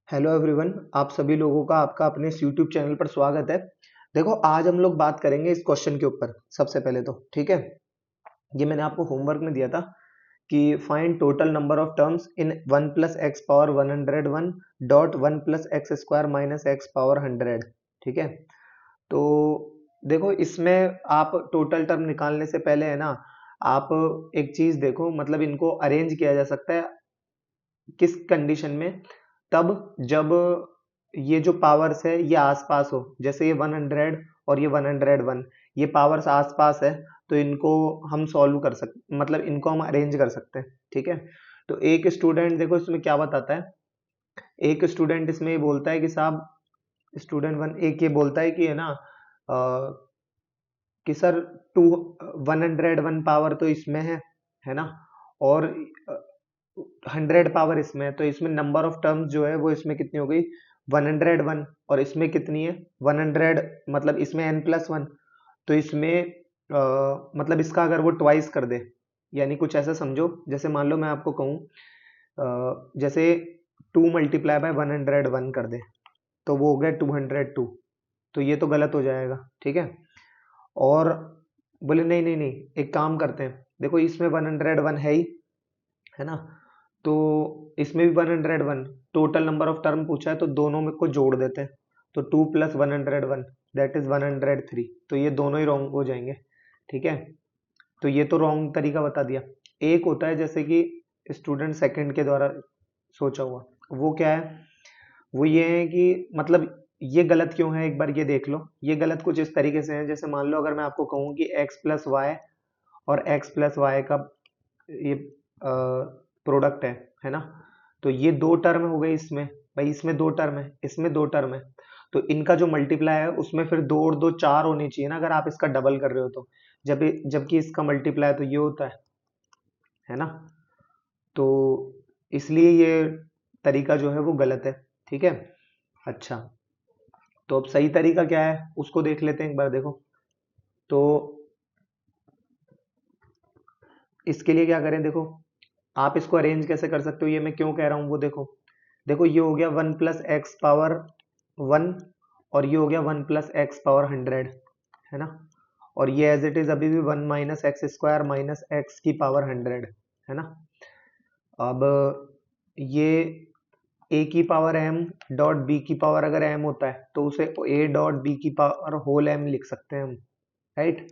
Hello everyone, आप सभी लोगों का आपका अपने इस यूट्यूब चैनल पर स्वागत है। देखो, आज हम लोग बात करेंगे इस क्वेश्चन के ऊपर। सबसे पहले तो ठीक है, ये मैंने आपको होमवर्क में दिया था कि find total number of terms in 1 plus x power 101 dot 1 plus X square minus x power 100। ठीक है, तो देखो, इसमें आप टोटल टर्म निकालने से पहले है ना, आप एक चीज देखो, मतलब इनको अरेंज किया जा सकता है किस कंडीशन में, तब जब ये जो पावर्स है ये आसपास हो। जैसे ये 100 और ये 101, ये पावर्स आसपास है, तो इनको हम सॉल्व कर सकते, मतलब इनको हम अरेंज कर सकते हैं। ठीक है, तो एक स्टूडेंट देखो इसमें क्या बताता है। एक स्टूडेंट इसमें ये बोलता है कि साहब, स्टूडेंट वन एक ये बोलता है कि है ना, कि सर टू 101 पावर तो इसमें है ना, और 100 पावर इसमें है, तो इसमें नंबर ऑफ टर्म्स जो है वो इसमें कितनी हो गई, 101। और इसमें कितनी है, 100, मतलब इसमें n+1। तो इसमें मतलब इसका अगर वो ट्वाइस कर दे, यानी कुछ ऐसा समझो, जैसे मान लो मैं आपको कहूँ जैसे 2 × 101 कर दे, तो वो हो गया 202। तो ये तो गलत हो जाएगा। ठीक है, और बोले नहीं नहीं नहीं, एक काम करते हैं, देखो इसमें 101 है ना, तो इसमें भी 101, टोटल नंबर ऑफ टर्म पूछा है तो दोनों में को जोड़ देते हैं। तो 2 + 101 दैट इज 103, तो ये दोनों ही रॉन्ग हो जाएंगे। ठीक है, तो ये तो रॉन्ग तरीका बता दिया। एक होता है जैसे कि स्टूडेंट सेकंड के द्वारा सोचा हुआ, वो क्या है, वो ये है कि मतलब ये गलत क्यों है, एक बार ये देख लो। ये गलत कुछ इस तरीके से है, जैसे मान लो अगर मैं आपको कहूँ कि x+y और x+y का ये प्रोडक्ट है ना, तो ये दो टर्म हो गए इसमें। भाई इसमें दो टर्म है, इसमें दो टर्म है, तो इनका जो मल्टीप्लाई है उसमें फिर दो और दो चार होनी चाहिए ना, अगर आप इसका डबल कर रहे हो तो। जबकि इसका मल्टीप्लाई तो ये होता है ना, तो इसलिए ये तरीका जो है वो गलत है। ठीक है, अच्छा, तो अब सही तरीका क्या है उसको देख लेते हैं एक बार। देखो, तो इसके लिए क्या करें, देखो आप इसको अरेंज कैसे कर सकते हो, ये मैं क्यों कह रहा हूँ वो देखो। देखो, ये हो गया 1 + x⁻1, और ये हो गया 1 + x⁻100, है ना, और ये एज इट इज अभी भी 1 - x² - x⁻100, है ना। अब ये a⁻m.b⁻, अगर m होता है तो उसे a.b⁻होल m लिख सकते हैं हम, राइट।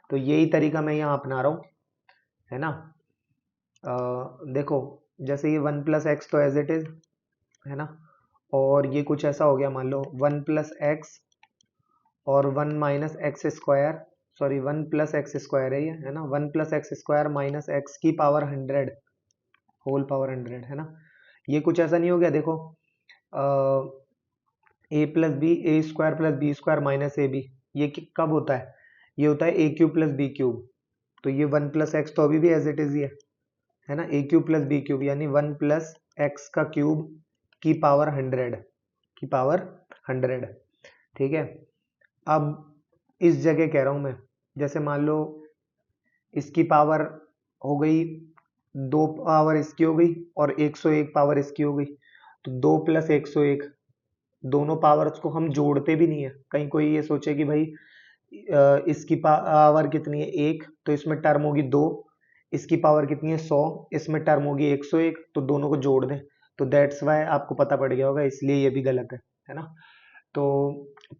तो यही तरीका मैं यहाँ अपना रहा हूँ, है ना। देखो, जैसे ये 1 + x तो एज इट इज, है ना, और ये कुछ ऐसा हो गया, मान लो 1 + x और 1 - x², सॉरी 1 + x² है ना, 1 + x² - x⁻100 होल पावर 100, है ना। ये कुछ ऐसा नहीं हो गया, देखो a+b² + b² - ab, ये कब होता है, ये होता है a³ + b³। तो ये 1 + x तो अभी भी एज इट इज ही है ना, a³ + b³ यानी 1 + x³ की पावर 100। ठीक है, अब इस जगह कह रहा हूं मैं, जैसे मान लो इसकी पावर हो गई, दो पावर इसकी हो गई और 101 पावर इसकी हो गई, तो 2 + 101, दोनों पावर्स को हम जोड़ते भी नहीं है। कहीं कोई ये सोचे कि भाई इसकी पावर कितनी है 1, तो इसमें टर्म होगी 2, इसकी पावर कितनी है 100, इसमें टर्म होगी 101, तो दोनों को जोड़ दें। तो दैट्स वाई आपको पता पड़ गया होगा, इसलिए ये भी गलत है ना। तो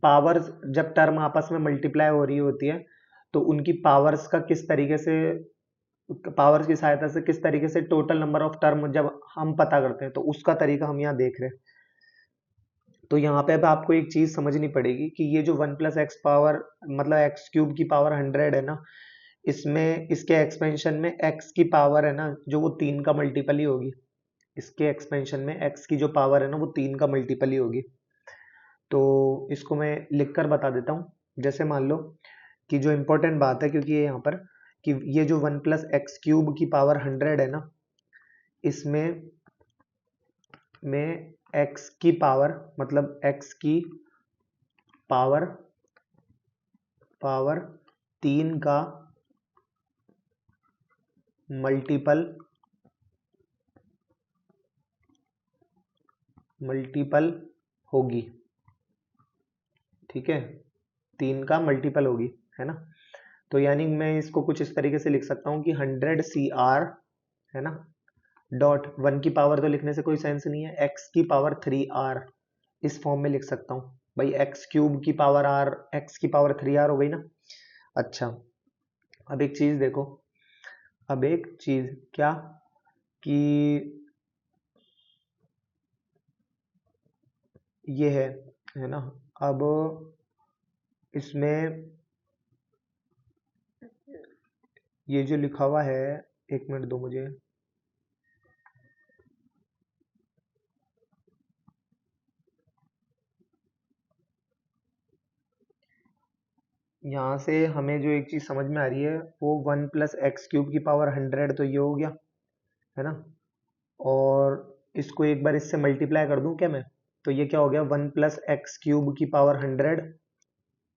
पावर्स जब टर्म आपस में मल्टीप्लाई हो रही होती है, तो उनकी पावर्स का किस तरीके से, पावर्स की सहायता से किस तरीके से टोटल नंबर ऑफ टर्म जब हम पता करते हैं, तो उसका तरीका हम यहाँ देख रहे हैं। तो यहाँ पे अब आपको एक चीज समझनी पड़ेगी कि ये जो 1 + x पावर, मतलब x³ की पावर 100 है ना, इसमें इसके एक्सपेंशन में x की पावर है ना, जो वो 3 का मल्टीपल ही होगी। इसके एक्सपेंशन में x की जो पावर है ना, वो 3 का मल्टीपल ही होगी। तो इसको मैं लिख कर बता देता हूँ। जैसे मान लो कि जो इम्पोर्टेंट बात है, क्योंकि ये यहाँ पर कि ये जो 1 + x³ की पावर 100 है ना, इसमें में x की पावर, मतलब x की पावर पावर 3 का मल्टीपल मल्टीपल होगी, ठीक है, 3 का मल्टीपल होगी, है ना। तो यानी मैं इसको कुछ इस तरीके से लिख सकता हूँ कि 100 CR, है ना, डॉट 1 की पावर तो लिखने से कोई सेंस नहीं है, x की पावर 3R, इस फॉर्म में लिख सकता हूँ भाई, x क्यूब की पावर r, x की पावर 3R हो गई ना। अच्छा, अब एक चीज देखो, अब एक चीज क्या कि ये है ना, अब इसमें ये जो लिखा हुआ है, एक मिनट दो मुझे, यहाँ से हमें जो एक चीज समझ में आ रही है वो 1 प्लस एक्स क्यूब की पावर 100, तो ये हो गया, है ना। और इसको एक बार इससे मल्टीप्लाई कर दूं क्या मैं, तो ये क्या हो गया, 1 प्लस एक्स क्यूब की पावर 100,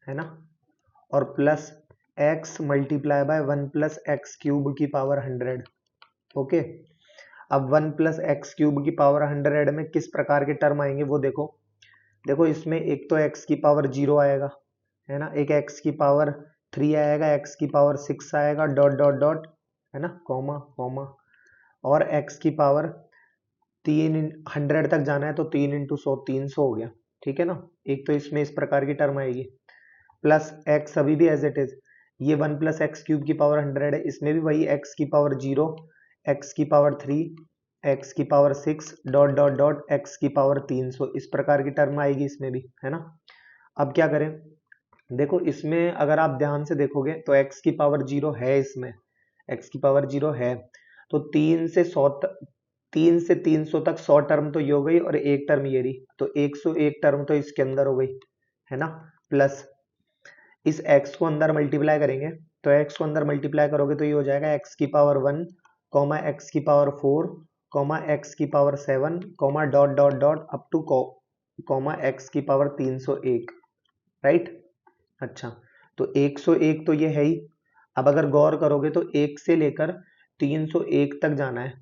है ना, और plus x multiply by 1 plus X cube की पावर 100। ओके, अब 1 प्लस एक्स क्यूब की पावर 100 में किस प्रकार के टर्म आएंगे वो देखो। देखो इसमें एक तो x की पावर 0 आएगा, है ना, एक x की पावर 3 आएगा, x की पावर 6 आएगा, डॉट डॉट डॉट, है ना, कॉमा कॉमा, और x की पावर 100 तक जाना है तो 3 इंटू 100, 300 हो गया, ठीक है ना। एक तो इसमें इस प्रकार की टर्म आएगी, प्लस x अभी भी एज इट इज, ये 1 प्लस एक्स क्यूब की पावर 100 है, इसमें भी वही x की पावर 0, x की पावर 3, x की power 6, dot dot dot, x की पावर 300, इस प्रकार की टर्म आएगी इसमें भी, है ना। अब क्या करें, देखो इसमें अगर आप ध्यान से देखोगे तो x की पावर 0 है, इसमें x की पावर 0 है, तो 3 से 300 तक 100 टर्म तो ये हो गई, और एक टर्म ये रही, तो 101 टर्म तो इसके अंदर हो गई, है ना। प्लस इस x को अंदर मल्टीप्लाई करेंगे, तो x को अंदर मल्टीप्लाई करोगे तो ये हो जाएगा x की पावर 1, कॉमा x की पावर 4, कॉमा x की power 7, comma dot dot dot up two comma x की पावर 301, राइट। अच्छा, तो 101 तो ये है ही। अब अगर गौर करोगे तो 1 से लेकर 301 तक जाना है,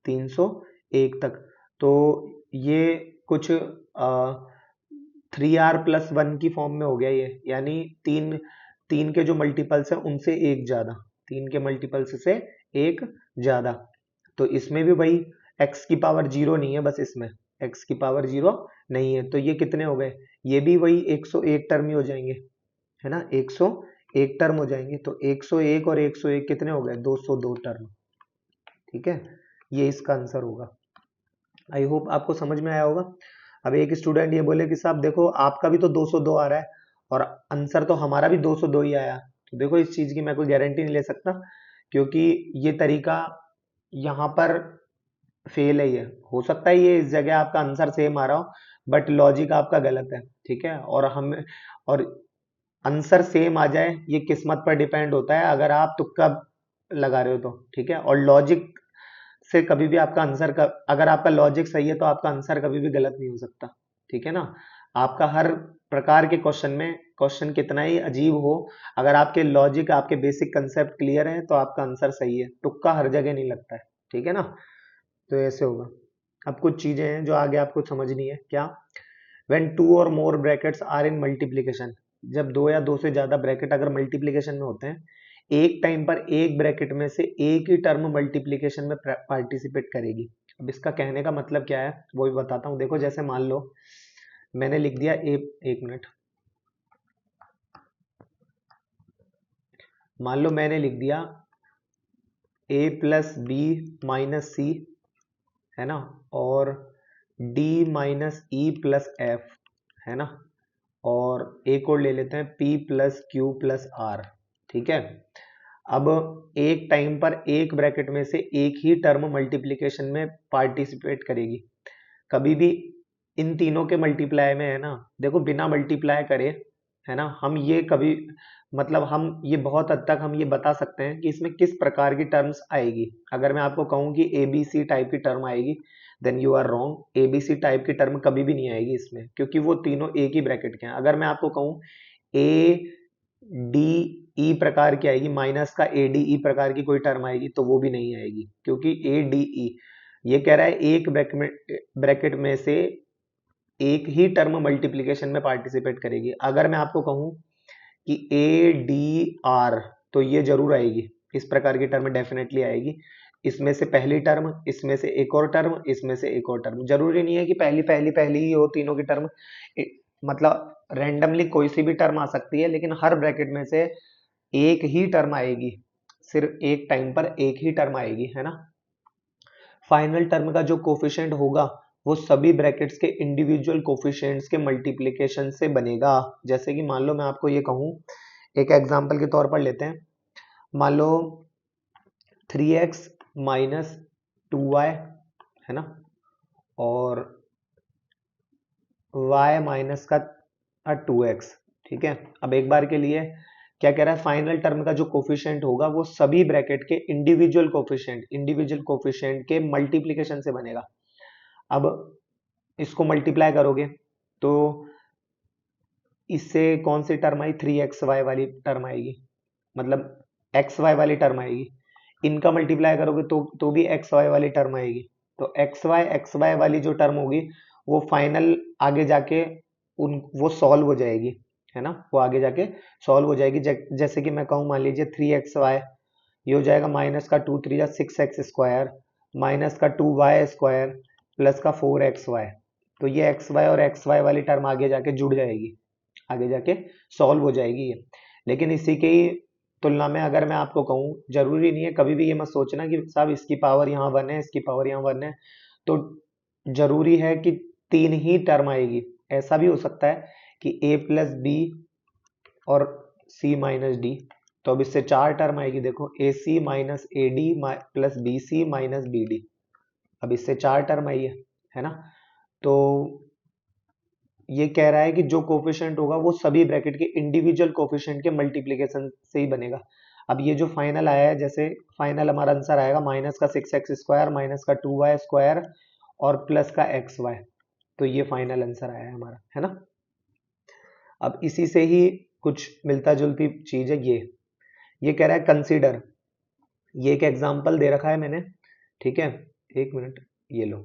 301 तक, तो ये कुछ 3R+1 की फॉर्म में हो गया ये, यानी तीन के जो मल्टीपल्स हैं उनसे एक ज्यादा, 3 के मल्टीपल्स से एक ज्यादा। तो इसमें भी भाई x की पावर 0 नहीं है, बस इसमें x की पावर 0 नहीं है, तो ये कितने हो गए, ये भी वही 101 टर्म ही हो जाएंगे, है ना, 101 टर्म हो जाएंगे। तो 101 और 101 कितने हो गए, 202 टर्म, ठीक है, ये इसका आंसर होगा। आई होप आपको समझ में आया होगा। अब एक स्टूडेंट ये बोले कि साहब देखो आपका भी तो 202 आ रहा है और आंसर तो हमारा भी 202 ही आया, तो देखो इस चीज की मैं कोई गारंटी नहीं ले सकता, क्योंकि ये तरीका यहाँ पर फेल है, ये हो सकता है ये इस जगह आपका आंसर सेम आ रहा हो, बट लॉजिक आपका गलत है, ठीक है। और आंसर सेम आ जाए ये किस्मत पर डिपेंड होता है, अगर आप तुक्का लगा रहे हो तो, ठीक है। और लॉजिक से कभी भी आपका आंसर का, अगर आपका लॉजिक सही है तो आपका आंसर कभी भी गलत नहीं हो सकता, ठीक है ना। आपका हर प्रकार के क्वेश्चन में, क्वेश्चन कितना ही अजीब हो, अगर आपके लॉजिक, आपके बेसिक कंसेप्ट क्लियर है तो आपका आंसर सही है, तुक्का हर जगह नहीं लगता है, ठीक है ना। तो ऐसे होगा। अब कुछ चीजें हैं जो आगे आपको समझनी है, क्या, when two or more brackets are in multiplication, जब दो या दो से ज्यादा ब्रैकेट अगर मल्टीप्लीकेशन में होते हैं, एक टाइम पर एक ब्रैकेट में से एक ही टर्म मल्टीप्लीकेशन में पार्टिसिपेट करेगी। अब इसका कहने का मतलब क्या है वो भी बताता हूँ। देखो जैसे मान लो मैंने लिख दिया एक मिनट, मान लो मैंने लिख दिया a+b-c, है ना, और d-e+f, है ना, और एक और ले लेते हैं p+q+r, ठीक है। अब एक टाइम पर एक ब्रैकेट में से एक ही टर्म मल्टीप्लिकेशन में पार्टिसिपेट करेगी, कभी भी इन तीनों के मल्टीप्लाई में, है ना। देखो बिना मल्टीप्लाई करे, है ना, हम ये कभी, मतलब हम ये बहुत हद तक हम ये बता सकते हैं कि इसमें किस प्रकार की टर्म्स आएगी। अगर मैं आपको कहूँ कि ABC टाइप की टर्म आएगी, then you are wrong. ABC type की टर्म कभी भी नहीं आएगी इसमें, क्योंकि वो तीनों एक ही ब्रैकेट के हैं। अगर मैं आपको कहूँ ADE प्रकार की आएगी, माइनस का ADE प्रकार की कोई टर्म आएगी, तो वो भी नहीं आएगी, क्योंकि ADE ये कह रहा है एक ब्रैकेट में से एक ही टर्म मल्टीप्लीकेशन में पार्टिसिपेट करेगी। अगर मैं आपको कहूं कि ए डी आर, तो ये जरूर आएगी, इस प्रकार की टर्म डेफिनेटली आएगी। इसमें से पहली टर्म, इसमें से एक और टर्म, इसमें से एक और टर्म। जरूरी नहीं है कि पहली पहली पहली ही हो तीनों की टर्म, मतलब रैंडमली कोई सी भी टर्म आ सकती है, लेकिन हर ब्रैकेट में से एक ही टर्म आएगी, सिर्फ एक टाइम पर एक ही टर्म आएगी, है ना। फाइनल टर्म का जो कोफिशिएंट होगा वो सभी ब्रैकेट्स के इंडिविजुअल कोफिशिएंट्स के मल्टीप्लिकेशन से बनेगा। जैसे कि मान लो मैं आपको ये कहूं, एक एग्जांपल के तौर पर लेते हैं, मान लो 3x माइनस 2y, है ना, और y माइनस का 2x। ठीक है, अब एक बार के लिए क्या कह रहा है, फाइनल टर्म का जो कोफिशिएंट होगा वो सभी ब्रैकेट के इंडिविजुअल कोफिशिएंट के मल्टीप्लिकेशन से बनेगा। अब इसको मल्टीप्लाई करोगे तो इससे कौन सी टर्म आई, 3xy वाली टर्म आएगी, मतलब xy वाली टर्म आएगी। इनका मल्टीप्लाई करोगे तो भी xy वाली टर्म आएगी। तो xy वाली जो टर्म होगी वो फाइनल आगे जाके वो सॉल्व हो जाएगी, है ना, वो आगे जाके सॉल्व हो जाएगी। जैसे कि मैं कहूँ, मान लीजिए 3xy, ये हो जाएगा माइनस का 2 3 6x स्क्वायर, माइनस का 2y स्क्वायर, प्लस का 4xy। तो ये xy और xy वाली टर्म आगे जाके जुड़ जाएगी, आगे जाके सॉल्व हो जाएगी ये। लेकिन इसी के ही तुलना में अगर मैं आपको कहूँ, जरूरी नहीं है, कभी भी ये मत सोचना कि साहब इसकी पावर यहाँ 1 है, इसकी पावर यहाँ 1 है, तो जरूरी है कि 3 ही टर्म आएगी। ऐसा भी हो सकता है कि a प्लस बी और c माइनस डी, तो अब इससे 4 टर्म आएगी। देखो, A C minus A D plus B C minus B D, अब इससे 4 टर्म आई है ना। तो ये कह रहा है कि जो कोफिशिएंट होगा वो सभी ब्रैकेट के इंडिविजुअल कोफिशिएंट के मल्टीप्लिकेशन से ही बनेगा। अब ये जो फाइनल आया है, जैसे फाइनल हमारा आंसर आएगा माइनस का 6x स्क्वायर, माइनस का 2y स्क्वायर और प्लस का xy, तो ये फाइनल आंसर आया है हमारा, है ना। अब इसी से ही कुछ मिलता जुलती चीज है ये कह रहा है कंसीडर, ये एक एग्जांपल दे रखा है मैंने, ठीक है, एक मिनट, ये लो,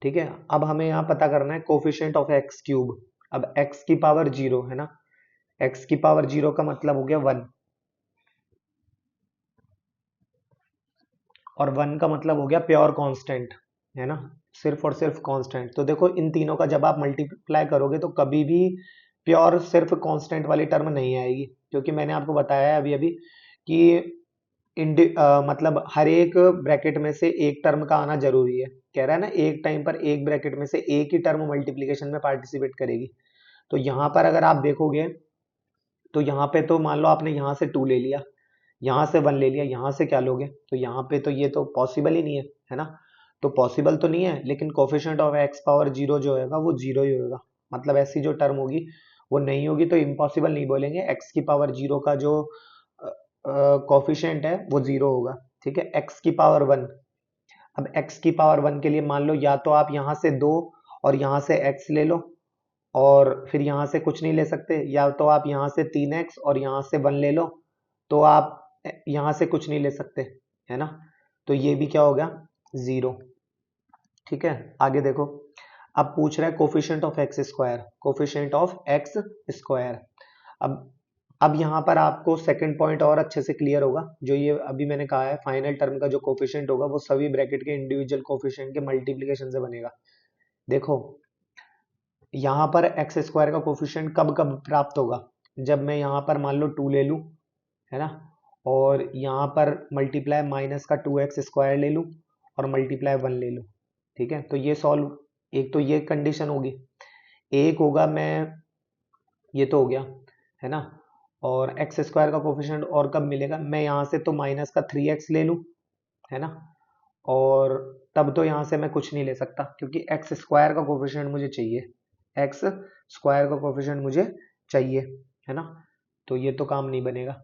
ठीक है। अब हमें यहाँ पता करना है कोफिशिएंट ऑफ एक्स क्यूब। अब x की पावर 0, है ना, x की पावर 0 का मतलब हो गया 1, और 1 का मतलब हो गया प्योर कांस्टेंट, है ना, सिर्फ और सिर्फ कांस्टेंट। तो देखो, इन तीनों का जब आप मल्टीप्लाई करोगे तो कभी भी प्योर सिर्फ कांस्टेंट वाली टर्म नहीं आएगी, क्योंकि मैंने आपको बताया है अभी अभी कि मतलब हर एक ब्रैकेट में से एक टर्म का आना जरूरी है। कह रहा है ना, एक टाइम पर एक ब्रैकेट में से एक ही टर्म मल्टीप्लिकेशन में पार्टिसिपेट करेगी। तो यहाँ पर अगर आप देखोगे तो यहाँ पे तो मान लो आपने यहाँ से 2 ले लिया, यहाँ से 1 ले लिया, यहाँ से क्या लोगे, तो यहाँ पे तो ये तो पॉसिबल ही नहीं है ना। तो पॉसिबल तो नहीं है, लेकिन कोफिशिएंट ऑफ एक्स पावर 0 जो होगा वो 0 ही होगा, मतलब ऐसी जो टर्म होगी वो नहीं होगी। तो इम्पॉसिबल नहीं बोलेंगे, एक्स की पावर 0 का जो कोफिशिएंट है वो 0 होगा, ठीक है। एक्स की पावर 1, अब x की पावर 1 के लिए मान लो या तो आप यहाँ से 2 और यहाँ से x ले लो, और फिर यहाँ से कुछ नहीं ले सकते, या तो आप यहाँ से 3x और यहाँ से 1 ले लो, तो आप यहाँ से कुछ नहीं ले सकते, है ना। तो ये भी क्या हो गया, 0, ठीक है। आगे देखो, अब पूछ रहा है coefficient of x square, coefficient of x square. अब यहाँ पर आपको सेकंड पॉइंट और अच्छे से क्लियर होगा, जो ये अभी मैंने कहा है, फाइनल टर्म का जो कोफिशिएंट होगा वो सभी ब्रैकेट के इंडिविजुअल कोफिशिएंट के मल्टीप्लिकेशन से बनेगा। देखो, यहाँ पर एक्स स्क्वायर का कोफिशिएंट कब कब प्राप्त होगा, जब मैं यहाँ पर मान लो 2 ले लूँ, है ना, और यहाँ पर मल्टीप्लाई माइनस का 2x स्क्वायर ले लूँ और मल्टीप्लाई 1 ले लूँ, ठीक है। तो ये सॉल्व, एक तो ये कंडीशन होगी, एक होगा मैं, ये तो हो गया, है ना। और एक्स स्क्वायर का कोफिशिएंट और कब मिलेगा, मैं यहाँ से तो माइनस का 3x ले लूँ, है ना, और तब तो यहाँ से मैं कुछ नहीं ले सकता, क्योंकि एक्स स्क्वायर का कोफिशिएंट मुझे चाहिए, एक्स स्क्वायर का कोफिशिएंट मुझे चाहिए, है ना। तो ये तो काम नहीं बनेगा,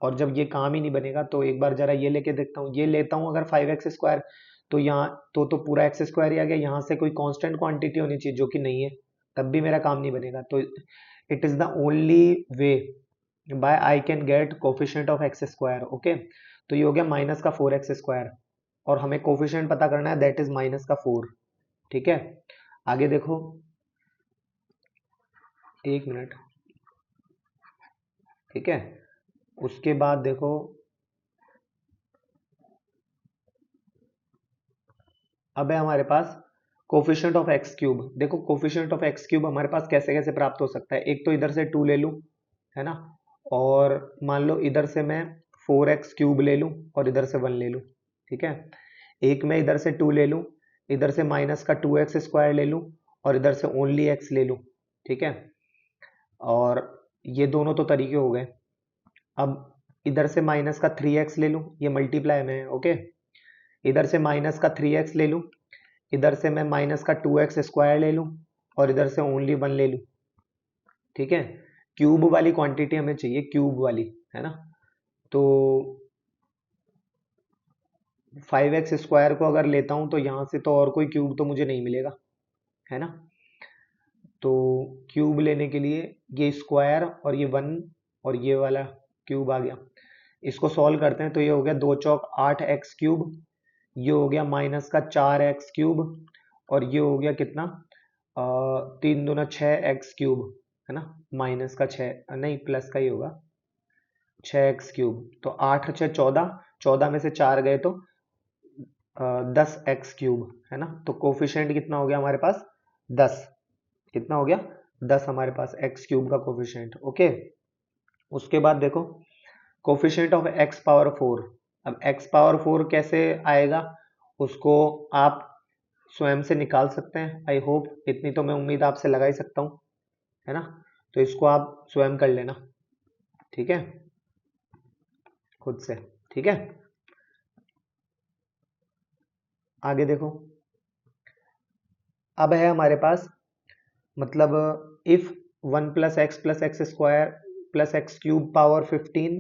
और जब ये काम ही नहीं बनेगा तो एक बार जरा ये लेके देखता हूँ, ये लेता हूँ अगर 5x स्क्वायर, तो यहाँ तो पूरा एक्स स्क्वायर ही आ गया, यहाँ से कोई कांस्टेंट क्वांटिटी होनी चाहिए जो कि नहीं है, तब भी मेरा काम नहीं बनेगा। तो it is the only way by I can get coefficient of x square, okay. तो ये हो गया माइनस का 4x स्क्वायर, और हमें कोफिशिएंट पता करना है, दैट इज माइनस का 4, ठीक है। आगे देखो, एक मिनट, ठीक है। उसके बाद देखो अब है हमारे पास कोफिशिएंट ऑफ एक्स क्यूब। देखो कोफिशिएंट ऑफ एक्स क्यूब हमारे पास कैसे कैसे प्राप्त हो सकता है। एक तो इधर से 2 ले लूं, है ना, और मान लो इधर से मैं 4x क्यूब ले लूं और इधर से 1 ले लूं, ठीक है। एक मैं इधर से 2 ले लूं, इधर से माइनस का 2x स्क्वायर ले लूं और इधर से ओनली x ले लूं, ठीक है। और ये दोनों तो तरीके हो गए। अब इधर से माइनस का 3x ले लूं, ये मल्टीप्लाई में है, ओके। इधर से माइनस का 3x ले लूं, इधर से मैं माइनस का 2x स्क्वायर ले लूं और इधर से ओनली 1 ले लूं, ठीक है। क्यूब वाली क्वांटिटी हमें चाहिए, क्यूब वाली, है ना। तो 5x स्क्वायर को अगर लेता हूं तो यहां से तो और कोई क्यूब तो मुझे नहीं मिलेगा, है ना। तो क्यूब लेने के लिए ये स्क्वायर और ये 1 और ये वाला क्यूब आ गया। इसको सॉल्व करते हैं तो ये हो गया 2 चौक 8x क्यूब, ये हो गया माइनस का 4x क्यूब और ये हो गया कितना 3 दूना 6x क्यूब, है ना। माइनस का 6 नहीं प्लस का ही होगा 6x क्यूब। तो 8 6 14, 14 में से 4 गए तो 10x क्यूब, है ना। तो कोफिशिएंट कितना हो गया हमारे पास 10, कितना हो गया 10 हमारे पास x क्यूब का कोफिशिएंट, ओके। उसके बाद देखो कोफिशिएंट ऑफ x पावर 4। अब x पावर 4 कैसे आएगा उसको आप स्वयं से निकाल सकते हैं, आई होप इतनी तो मैं उम्मीद आपसे लगा ही सकता हूं, है ना। तो इसको आप स्वयं कर लेना, ठीक है, खुद से, ठीक है। आगे देखो अब है हमारे पास मतलब if 1 plus X square plus X cube power 15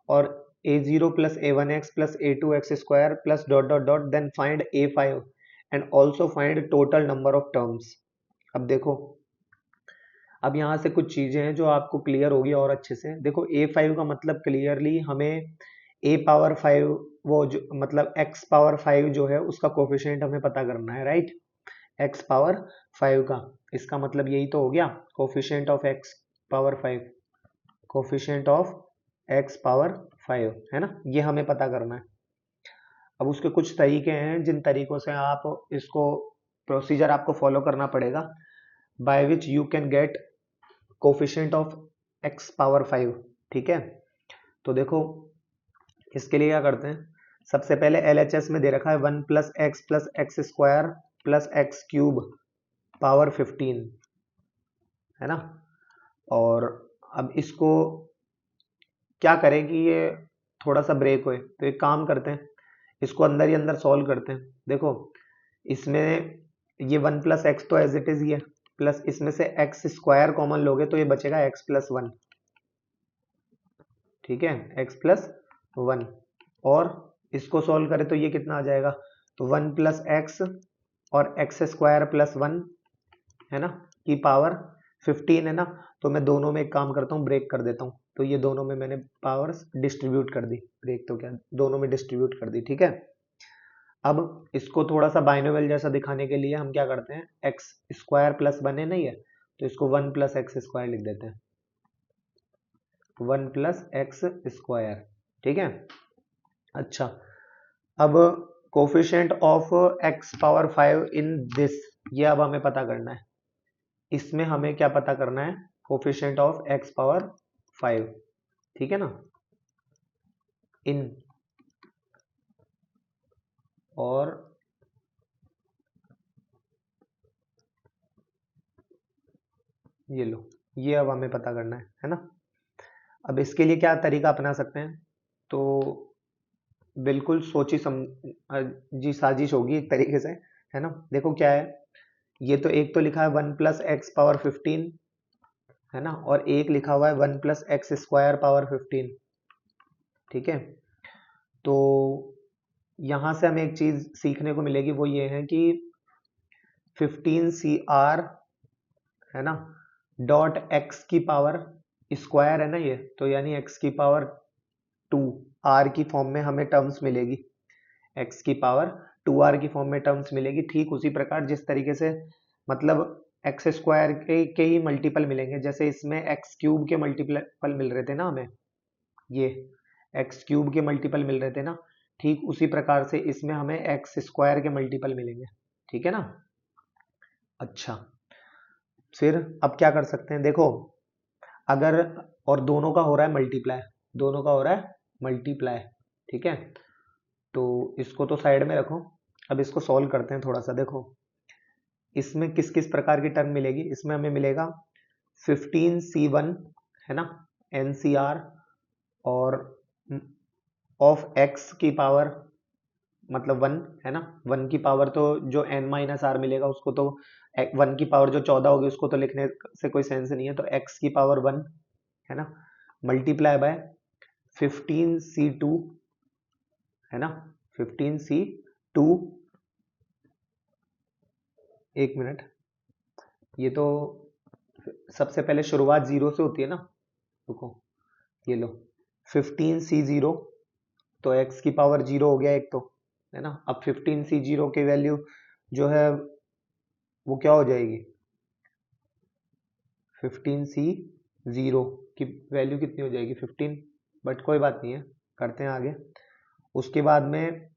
और a0 plus a1x plus a2x square plus dot dot dot then find a5 and also find total number of terms. अब देखो अब यहाँ से कुछ चीजें हैं जो आपको क्लियर होगी और अच्छे से। देखो a5 का मतलब क्लियरली हमें a पावर 5 वो जो मतलब x पावर 5 जो है उसका कोफिशिएंट हमें पता करना है, राइट। x पावर 5 का इसका मतलब यही तो हो गया coefficient of x power 5, coefficient of x power 5, है ना, ये हमें पता करना है। अब उसके कुछ तरीके हैं जिन तरीकों से आप इसको प्रोसीजर आपको फॉलो करना पड़ेगा by which you can get coefficient of x power 5, ठीक है। तो देखो इसके लिए क्या करते हैं, सबसे पहले LHS में दे रखा है 1 plus X square plus X cube power 15, है ना। और अब इसको क्या करें कि ये थोड़ा सा ब्रेक होए, तो एक काम करते हैं इसको अंदर ही अंदर सॉल्व करते हैं। देखो इसमें ये 1 प्लस एक्स तो एज इट इज ही है, प्लस इसमें से एक्स स्क्वायर कॉमन लोगे तो ये बचेगा एक्स प्लस 1, ठीक है, एक्स प्लस 1। और इसको सॉल्व करें तो ये कितना आ जाएगा, तो 1 प्लस एक्स और एक्स स्क्वायर प्लस 1, है ना, की पावर 15, है ना। तो मैं दोनों में एक काम करता हूँ ब्रेक कर देता हूँ, तो ये दोनों में मैंने पावर्स डिस्ट्रीब्यूट कर दी, ब्रेक तो क्या दोनों में डिस्ट्रीब्यूट कर दी, ठीक है। अब इसको थोड़ा सा बाइनोमियल जैसा दिखाने के लिए हम क्या करते हैं एक्स स्क्वायर प्लस 1 है नहीं है, तो इसको 1 प्लस एक्स स्क्वायर लिख देते हैं, 1 प्लस एक्स स्क्वायर, ठीक है। अच्छा अब coefficient of x power 5 in this, ये अब हमें पता करना है। इसमें हमें क्या पता करना है, कोफिशिएंट ऑफ x पावर 5, ठीक है ना, इन और ये लो, ये अब हमें पता करना है ना। अब इसके लिए क्या तरीका अपना सकते हैं, तो बिल्कुल सोची जी साजिश होगी एक तरीके से, है ना। देखो क्या है, ये तो एक तो लिखा है 1 प्लस एक्स पावर 15, है ना, और एक लिखा हुआ है 1 प्लस एक्स स्क्वायर पावर 15, ठीक है। तो यहां से हमें एक चीज सीखने को मिलेगी, वो ये है कि 15CR, है ना, डॉट एक्स की पावर स्क्वायर है ना ये, तो यानी एक्स की पावर 2 आर की फॉर्म में हमें टर्म्स मिलेगी, एक्स की पावर 2r की फॉर्म में टर्म्स मिलेगी। ठीक उसी प्रकार जिस तरीके से मतलब एक्स स्क्वायर के ही मल्टीपल मिलेंगे। जैसे इसमें एक्स क्यूब के मल्टीपल मिल रहे थे ना हमें, ये एक्स क्यूब के मल्टीपल मिल रहे थे ना, ठीक उसी प्रकार से इसमें हमें एक्स स्क्वायर के मल्टीपल मिलेंगे। ठीक है ना। अच्छा, फिर अब क्या कर सकते हैं, देखो अगर, और दोनों का हो रहा है मल्टीप्लाई, दोनों का हो रहा है मल्टीप्लाई। ठीक है, तो इसको तो साइड में रखो, अब इसको सॉल्व करते हैं थोड़ा सा। देखो इसमें किस किस प्रकार की टर्म मिलेगी, इसमें हमें मिलेगा 15c1 है ना, NCR और ऑफ x की पावर मतलब 1 है ना, 1 की पावर तो जो n-r मिलेगा उसको तो 1 की पावर जो 14 होगी उसको तो लिखने से कोई सेंस नहीं है, तो x की पावर 1 है ना, मल्टीप्लाई बाय 15c2 है ना, 15c2, एक मिनट, ये तो सबसे पहले शुरुआत 0 से होती है ना, रुको ये लो 15c0, तो x की पावर 0 हो गया एक तो, है ना। अब 15c0 की वैल्यू जो है वो क्या हो जाएगी, 15c0 की वैल्यू कितनी हो जाएगी 15, बट कोई बात नहीं है, करते हैं आगे। उसके बाद में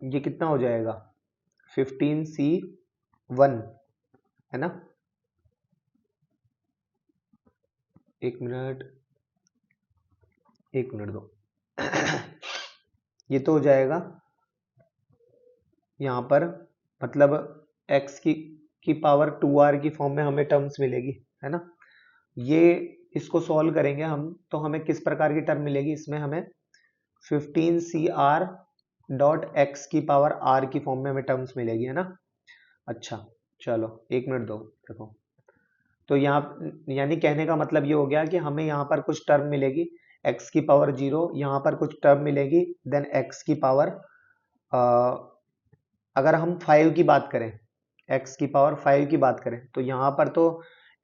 ये कितना हो जाएगा 15c1 है ना, एक मिनट दो ये तो हो जाएगा यहाँ पर, मतलब x की पावर 2r की फॉर्म में हमें टर्म्स मिलेगी, है ना। ये इसको सॉल्व करेंगे हम तो हमें किस प्रकार की टर्म मिलेगी, इसमें हमें 15cr डॉट x की पावर r की फॉर्म में हमें टर्म्स मिलेगी, है ना। अच्छा चलो एक मिनट दो, देखो तो यहाँ यानी कहने का मतलब ये हो गया कि हमें यहाँ पर कुछ टर्म मिलेगी x की पावर 0, यहाँ पर कुछ टर्म मिलेगी देन x की पावर, अगर हम 5 की बात करें, x की पावर 5 की बात करें, तो यहाँ पर तो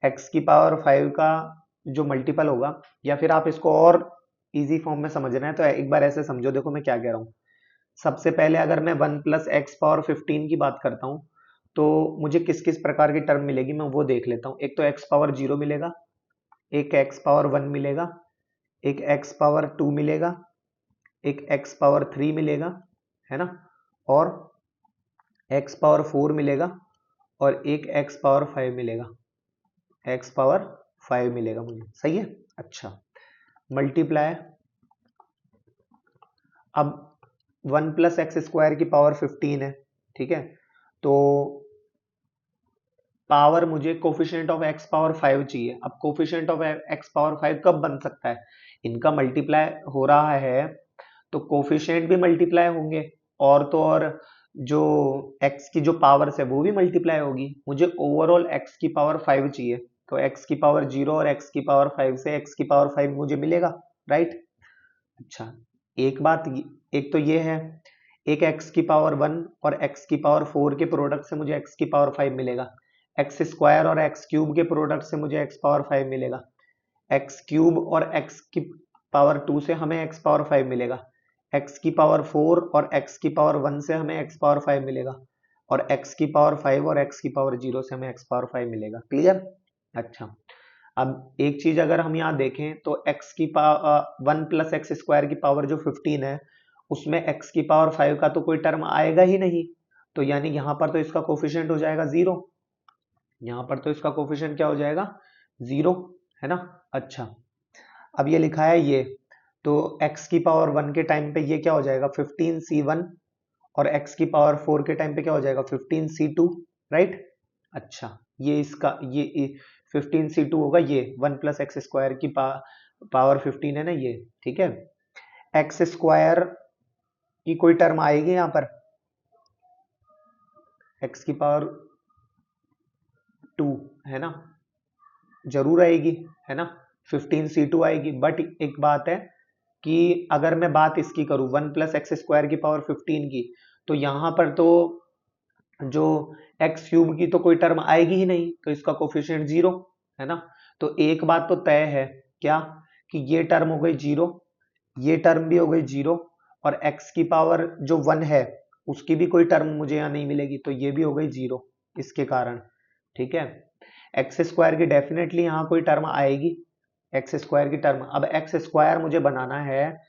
x की पावर 5 का जो मल्टीपल होगा, या फिर आप इसको और इजी फॉर्म में समझना है तो एक बार ऐसे समझो, देखो मैं क्या कह रहा हूँ। सबसे पहले अगर मैं 1 प्लस एक्स पावर 15 की बात करता हूँ तो मुझे किस किस प्रकार की टर्म मिलेगी मैं वो देख लेता हूँ। एक तो x पावर 0 मिलेगा, एक x पावर 1 मिलेगा, एक x पावर 2 मिलेगा, एक x पावर 3 मिलेगा, है ना, और x पावर 4 मिलेगा, और एक x पावर 5 मिलेगा, x पावर 5 मिलेगा मुझे, सही है। अच्छा मल्टीप्लाई, अब 1 प्लस एक्स स्क्वायर की पावर 15 है, ठीक है, तो पावर मुझे कोफिशिएंट ऑफ x पावर 5 चाहिए। अब कोफिशिएंट ऑफ x पावर 5 कब बन सकता है, इनका मल्टीप्लाई हो रहा है तो कोफिशिएंट भी मल्टीप्लाई होंगे, और तो और जो x की जो पावर्स है वो भी मल्टीप्लाई होगी। मुझे ओवरऑल x की पावर 5 चाहिए, तो x की पावर 0 और x की पावर 5 से x की पावर 5 मुझे मिलेगा, राइट। अच्छा एक बात एक तो ये है, एक x की पावर 1 और x की पावर 4 के प्रोडक्ट से मुझे x की पावर 5 मिलेगा, एक्स स्क्वायर और एक्स क्यूब के प्रोडक्ट से मुझे x पावर 5 मिलेगा, एक्स क्यूब और x की पावर 2 से हमें x पावर 5 मिलेगा, x की पावर 4 और x की पावर 1 से हमें x पावर 5 मिलेगा, और x की पावर 5 और x की पावर 0 से हमें x पावर 5 मिलेगा। क्लियर। अच्छा अब एक चीज अगर हम यहाँ देखें तो x की पावर 1 प्लस एक्स स्क्वायर की पावर जो 15 है उसमें x की पावर 5 का तो कोई टर्म आएगा ही नहीं, तो यानी यहाँ पर तो इसका कोफिशिएंट हो जाएगा 0, यहाँ पर तो इसका कोफिशिएंट क्या हो जाएगा 0, है ना। अच्छा अब ये लिखा है ये, तो x की पावर 1 के टाइम पे ये क्या हो जाएगा 15c1, और x की पावर 4 के टाइम पे क्या हो जाएगा 15c2, राइट। अच्छा ये इसका ये 15c2 होगा, ये 1 प्लस एक्स स्क्वायर की पावर 15 है ना ये, ठीक है। एक्स स्क्वायर की कोई टर्म आएगी यहाँ पर, x की पावर 2 है ना, जरूर आएगी, है ना, 15c2 आएगी। बट एक बात है कि अगर मैं बात इसकी करूं 1 प्लस एक्स स्क्वायर की पावर 15 की, तो यहाँ पर तो जो एक्स क्यूब की तो कोई टर्म आएगी ही नहीं, तो इसका कोफिशिएंट 0, है ना। तो एक बात तो तय है क्या, कि ये टर्म हो गई 0, ये टर्म भी हो गई 0, और x की पावर जो 1 है उसकी भी कोई टर्म मुझे यहाँ नहीं मिलेगी, तो ये भी हो गई जीरो इसके कारण। ठीक है, एक्स स्क्वायर की डेफिनेटली यहाँ कोई टर्म आएगी, एक्स स्क्वायर की टर्म। अब एक्स स्क्वायर मुझे बनाना है,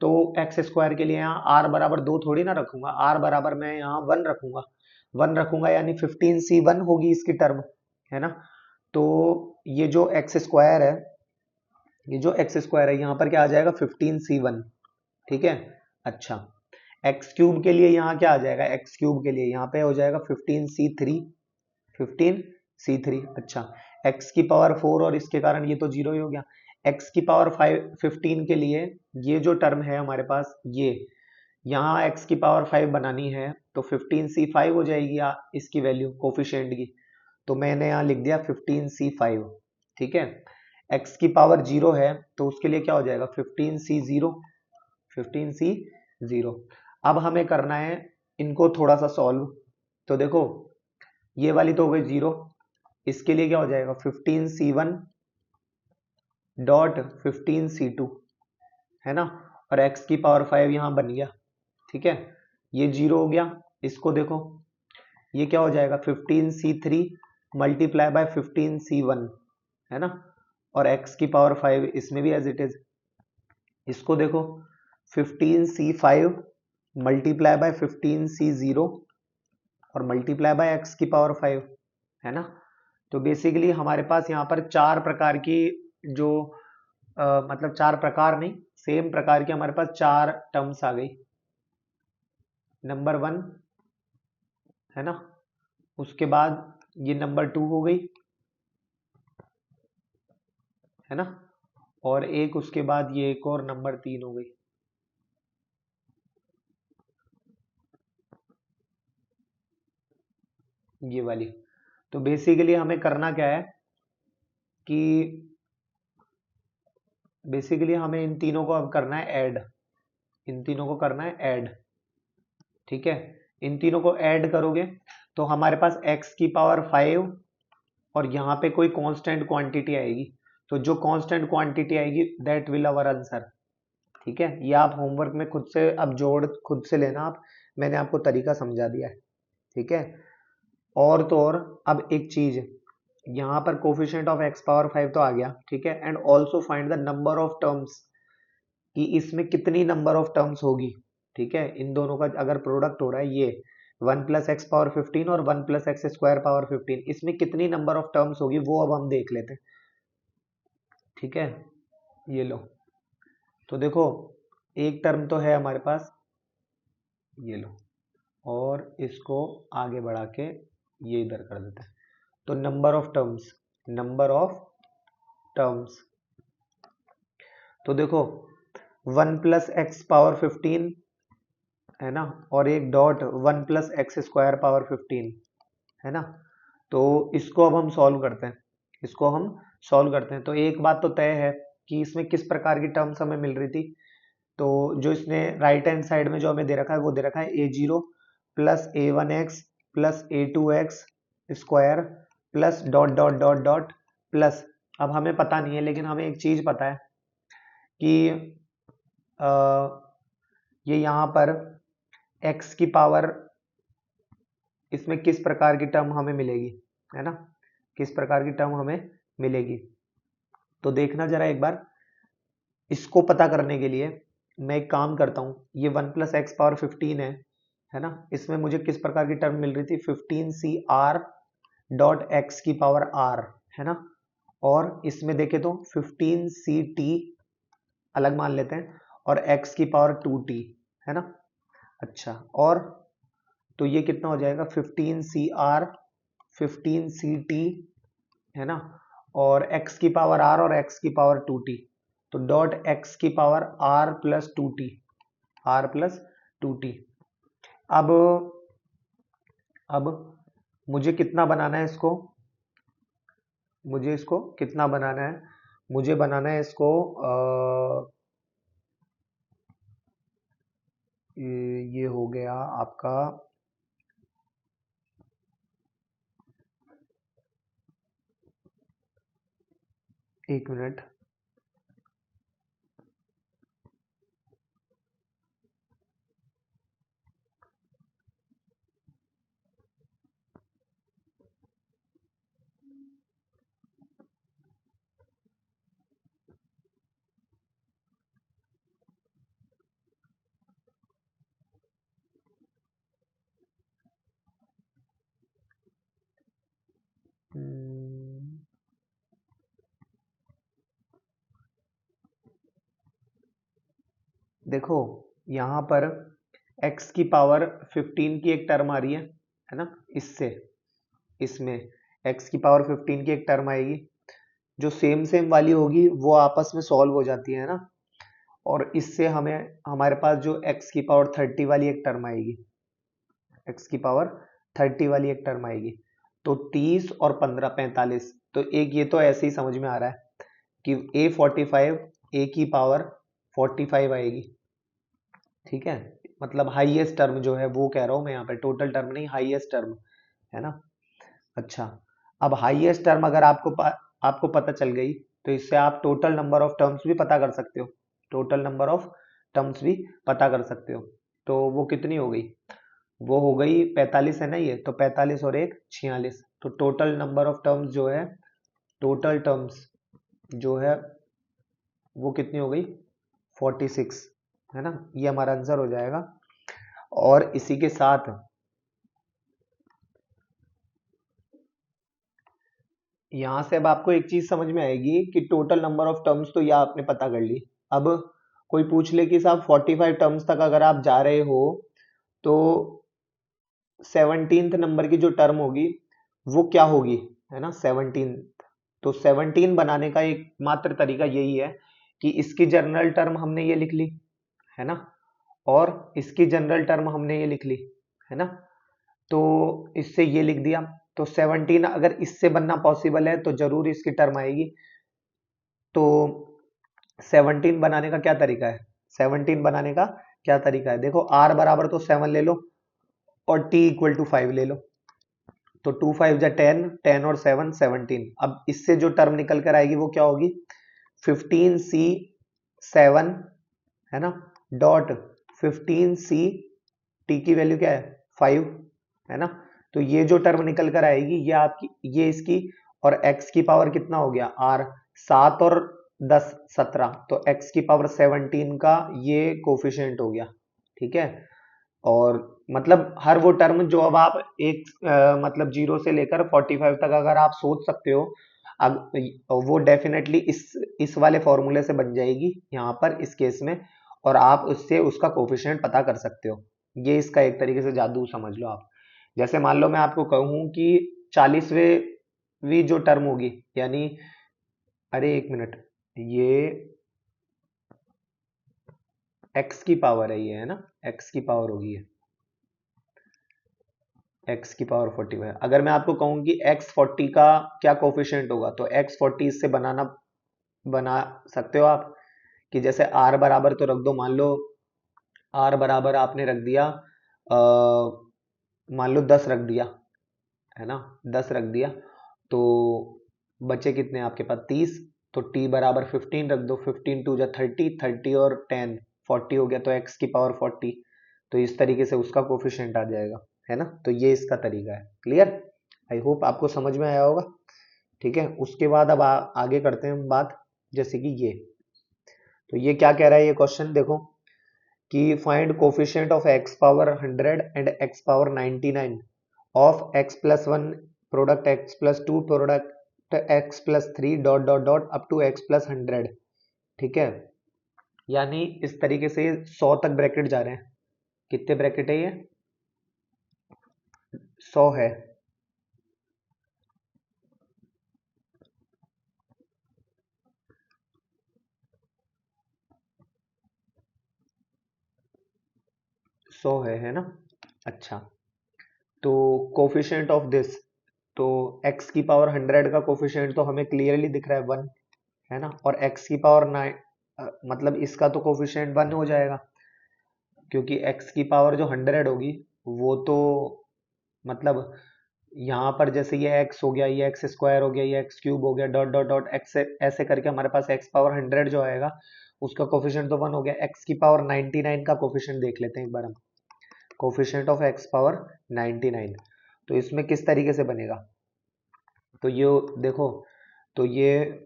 तो एक्स स्क्वायर के लिए यहाँ आर बराबर 2 थोड़ी ना रखूंगा, आर बराबर मैं यहाँ 1 रखूंगा, 1 रखूंगा यानी 15c1 होगी इसकी टर्म, है ना। तो ये जो एक्स स्क्वायर है, ये जो एक्स स्क्वायर है यहाँ पर क्या आ जाएगा 15c1। ठीक है, अच्छा एक्स क्यूब के लिए यहाँ क्या आ जाएगा, एक्स क्यूब के लिए यहाँ पे हो जाएगा 15c3, 15c3। अच्छा एक्स की पावर 4 और इसके कारण ये तो जीरो ही हो गया। एक्स की पावर 15 के लिए ये जो टर्म है हमारे पास, ये यहाँ एक्स की पावर 5 बनानी है तो 15c5 हो जाएगी इसकी वैल्यू कोफिशिएंट की, तो मैंने यहाँ लिख दिया 15c5। ठीक है, एक्स की पावर 0 है तो उसके लिए क्या हो जाएगा 15c0, 15c0। अब हमें करना है इनको थोड़ा सा सॉल्व, तो देखो ये वाली तो हो गई 0, इसके लिए क्या हो जाएगा 15c1 डॉट 15c2, है ना, और x की पावर 5 यहाँ बन गया। ठीक है, ये 0 हो गया, इसको देखो ये क्या हो जाएगा 15c3 मल्टीप्लाई बाय 15c1, है ना, और x की पावर 5 इसमें भी एज इट इज। इसको देखो 15c5 मल्टीप्लाई बाय 15c0 और मल्टीप्लाई बाय x की पावर 5, है ना। तो बेसिकली हमारे पास यहाँ पर 4 प्रकार की जो मतलब 4 प्रकार नहीं, सेम प्रकार की हमारे पास 4 टर्म्स आ गई। नंबर 1, है ना, उसके बाद ये नंबर 2 हो गई, है ना, और एक उसके बाद ये एक और नंबर 3 हो गई। ये वाली। तो बेसिकली हमें करना क्या है कि बेसिकली हमें इन तीनों को अब करना है ऐड, इन तीनों को करना है ऐड। ठीक है, इन तीनों को ऐड करोगे तो हमारे पास x की पावर 5 और यहाँ पे कोई कांस्टेंट क्वांटिटी आएगी, तो जो कांस्टेंट क्वांटिटी आएगी दैट विल आवर आंसर। ठीक है, ये आप होमवर्क में खुद से अब जोड़ खुद से लेना आप, मैंने आपको तरीका समझा दिया है। ठीक है, और तो और अब एक चीज, यहाँ पर कोफिशिएंट ऑफ x पावर 5 तो आ गया, ठीक है, and also find the number of terms, कि इसमें कितनी नंबर ऑफ टर्म्स होगी। ठीक है, इन दोनों का अगर प्रोडक्ट हो रहा है ये 1 प्लस एक्स पावर 15 और 1 प्लस एक्स स्क्वायर पावर 15, इसमें कितनी नंबर ऑफ टर्म्स होगी वो अब हम देख लेते हैं। ठीक है, ये लो, तो देखो एक टर्म तो है हमारे पास, ये लो, और इसको आगे बढ़ा के ये इधर कर देते हैं। तो number of terms, number of terms, तो देखो 1 प्लस एक्स पावर 15, है ना, और एक dot 1 plus X square power 15, है ना। तो इसको अब हम सॉल्व करते हैं, इसको हम सॉल्व करते हैं। तो एक बात तो तय है कि इसमें किस प्रकार की टर्म्स हमें मिल रही थी, तो जो इसने राइट हैंड साइड में जो हमें दे रखा है वो दे रखा है a0 plus a1x plus a2x square plus dot dot dot dot plus, अब हमें पता नहीं है लेकिन हमें एक चीज पता है कि ये यहाँ पर x की पावर, इसमें किस प्रकार की टर्म हमें मिलेगी, है ना, किस प्रकार की टर्म हमें मिलेगी। तो देखना जरा एक बार, इसको पता करने के लिए मैं एक काम करता हूँ, ये 1 प्लस एक्स पावर 15 है ना, इसमें मुझे किस प्रकार की टर्म मिल रही थी 15c r डॉट एक्स की पावर r, है ना, और इसमें देखे तो 15ct अलग मान लेते हैं और x की पावर 2t, है ना। अच्छा, और तो ये कितना हो जाएगा 15cr 15ct, है ना, और x की पावर r और x की पावर 2t, तो डॉट x की power r plus 2t, r plus 2t। अब मुझे कितना बनाना है इसको, मुझे इसको कितना बनाना है, मुझे बनाना है इसको ये हो गया आपका, एक मिनट, देखो यहाँ पर x की पावर 15 की एक टर्म आ रही है ना, इससे इसमें x की पावर 15 की एक टर्म आएगी, जो सेम सेम वाली होगी वो आपस में सॉल्व हो जाती है ना, और इससे हमें हमारे पास जो x की पावर 30 वाली एक टर्म आएगी, x की पावर 30 वाली एक टर्म आएगी, तो 30 और 15 45। तो एक ये तो ऐसे ही समझ में आ रहा है कि a45 a की पावर 45 आएगी, ठीक है, मतलब हाईएस्ट टर्म जो है वो कह रहा हूं मैं यहाँ पे, टोटल टर्म नहीं, हाईएस्ट टर्म है ना। अच्छा, अब हाईएस्ट टर्म अगर आपको पता चल गई तो इससे आप टोटल नंबर ऑफ टर्म्स भी पता कर सकते हो, टोटल नंबर ऑफ टर्म्स भी पता कर सकते हो। तो वो कितनी हो गई, वो हो गई 45 है ना ये, तो 45 और एक 46, तो टोटल नंबर ऑफ टर्म्स जो है, टोटल टर्म्स जो है वो कितनी हो गई 46, है ना, ये हमारा आंसर हो जाएगा। और इसी के साथ यहां से अब आपको एक चीज समझ में आएगी कि टोटल नंबर ऑफ टर्म्स तो यह आपने पता कर ली। अब कोई पूछ ले कि साहब 45 टर्म्स तक अगर आप जा रहे हो तो 17th नंबर की जो टर्म होगी वो क्या होगी, है ना, 17। तो 17 बनाने का एकमात्र तरीका यही है कि इसकी जनरल टर्म हमने ये लिख ली, है ना, और इसकी जनरल टर्म हमने ये लिख ली, है ना, तो इससे ये लिख दिया। तो 17 अगर इससे बनना पॉसिबल है तो जरूर इसकी टर्म आएगी। तो 17 बनाने का क्या तरीका है, 17 बनाने का क्या तरीका है, देखो r बराबर तो 7 ले लो और t इक्वल टू 5 ले लो, तो 2 5 जा 10, 10 और 7 17। अब इससे जो टर्म निकल कर आएगी वो क्या होगी, 15c7, है ना, डॉट 15c, t की वैल्यू क्या है 5, है ना, तो ये जो टर्म निकल कर आएगी ये आपकी, ये इसकी, और x की पावर कितना हो गया r, 7 और 10 17, तो x की पावर 17 का ये कोफिशिएंट हो गया, ठीक है। और मतलब हर वो टर्म जो अब आप एक मतलब 0 से लेकर 45 तक अगर आप सोच सकते हो, अब वो डेफिनेटली इस वाले फॉर्मूले से बन जाएगी यहाँ पर इस केस में, और आप उससे उसका कोफिशिएंट पता कर सकते हो। ये इसका एक तरीके से जादू समझ लो आप। जैसे मान लो मैं आपको कहूँ कि 40वीं जो टर्म होगी, यानी, अरे एक मिनट, ये x की पावर है ये, है ना, x की पावर होगी ये, x की पावर 45। अगर मैं आपको कहूँ कि x40 का क्या कोफिशिएंट होगा, तो x40 इससे बना सकते हो आप, कि जैसे r बराबर तो रख दो, मान लो r बराबर आपने रख दिया, मान लो 10 रख दिया, है ना, 10 रख दिया, तो बचे कितने आपके पास 30, तो t बराबर 15 रख दो, 15 टू जा 30, 30 और 10 40 हो गया, तो x की पावर 40, तो इस तरीके से उसका कोफिशिएंट आ जाएगा, है ना। तो ये इसका तरीका है। क्लियर, आई होप आपको समझ में आया होगा, ठीक है। उसके बाद अब आगे करते हैं हम बात, जैसे कि ये, तो ये क्या कह रहा है ये क्वेश्चन देखो, कि find coefficient of x power 100 and x power 99 of x plus 1 product x plus 2 product x plus 3 dot dot dot up to x plus 100, ठीक है। यानी इस तरीके से 100 तक ब्रैकेट जा रहे हैं, कितने ब्रैकेट है ये 100 है, है ना। अच्छा, तो कोफिशिएंट ऑफ दिस, तो x की पावर 100 का कोफिशिएंट तो हमें क्लियरली दिख रहा है 1, है ना, और x की पावर 9, मतलब इसका तो कोफिशिएंट 1 हो जाएगा, क्योंकि x की पावर जो 100 होगी वो तो, मतलब यहाँ पर जैसे ये x हो गया, ये x स्क्वायर हो गया, ये x क्यूब हो गया, डॉट डॉट डॉट x ऐसे करके हमारे पास x पावर 100 जो आएगा उसका कोफिशिएंट तो 1 हो गया। x की पावर 99 का कोफिशिएंट देख लेते हैं एक बार हम, कोफिशिएंट ऑफ x पावर 99, तो इसमें किस तरीके से बनेगा, तो ये देखो, तो ये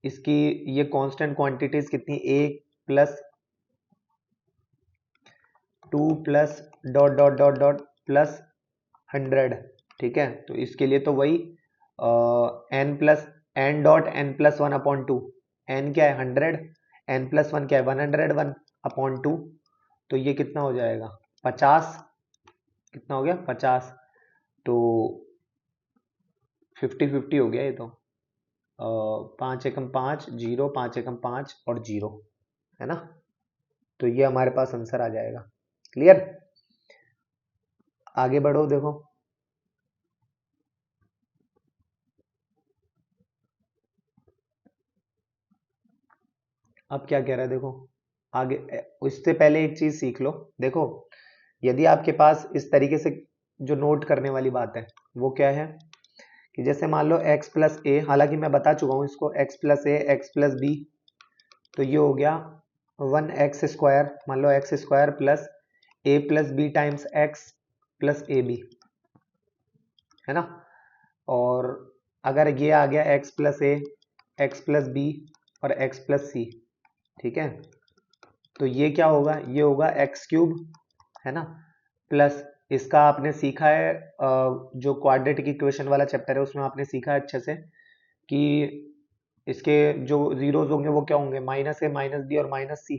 इसकी ये कांस्टेंट क्वांटिटीज कितनी, 1 plus 2 plus dot dot dot dot plus 100, ठीक है। तो इसके लिए तो वही n plus n dot n plus 1 upon 2, n क्या है 100, n+1 क्या है 101/2, तो ये कितना हो जाएगा 50, कितना हो गया 50, तो 50-50 हो गया ये तो 5 एकम 5 0, 5 एकम 5 और 0 है ना, तो ये हमारे पास आंसर आ जाएगा। क्लियर, आगे बढ़ो देखो। अब क्या कह रहा है देखो आगे, उससे पहले एक चीज सीख लो। देखो यदि आपके पास इस तरीके से जो नोट करने वाली बात है वो क्या है कि जैसे मान लो x+a, हालांकि मैं बता चुका हूं इसको, x+a x+b, तो ये हो गया 1x², मान लो x² plus a+b times x plus ab, है ना। और अगर ये आ गया x+a x+b और x+c, ठीक है, तो ये क्या होगा, ये होगा x³ है ना, प्लस इसका आपने सीखा है जो क्वाड्रेटिक इक्वेशन वाला चैप्टर है उसमें आपने सीखा है अच्छे से कि इसके जो जीरोस होंगे वो क्या होंगे, -a -b और -c,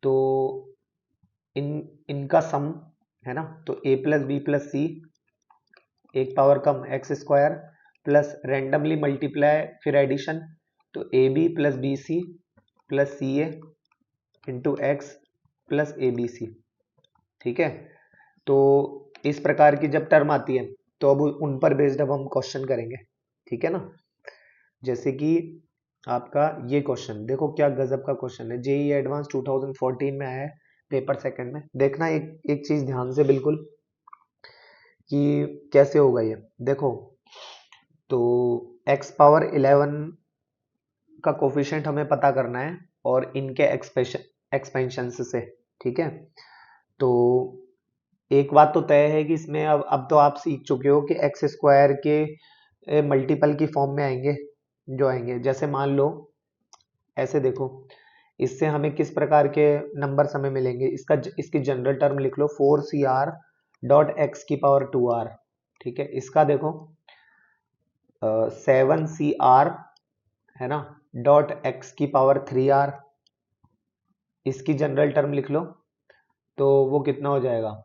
तो इन इनका सम है ना, तो a+b+c एक पावर कम x² प्लस रेंडमली मल्टीप्लाई फिर एडिशन, तो ab+bc plus ca into x plus abc, ठीक है। तो इस प्रकार की जब टर्म आती है तो अब उन पर बेस्ड अब हम क्वेश्चन करेंगे, ठीक है ना। जैसे कि आपका ये क्वेश्चन देखो क्या गजब का क्वेश्चन है, जेईई एडवांस 2014 में आया है पेपर सेकंड में। देखना एक एक चीज ध्यान से बिल्कुल कि कैसे होगा ये, देखो तो x पावर 11 का कोफिशिएंट हमें पता करना है और इनके एक्सपेंशन से, ठीक है। तो एक बात तो तय है कि इसमें अब तो आप सीख चुके हो कि x² के मल्टीपल की फॉर्म में आएंगे जो आएंगे, जैसे मान लो ऐसे देखो, इससे हमें किस प्रकार के नंबर हमें मिलेंगे, इसकी जनरल टर्म लिख लो 4cr.x⁴, ठीक है। इसका देखो 7cr है ना .x⁴, इसकी जनरल टर्म लिख लो, तो वो कितना हो जाएगा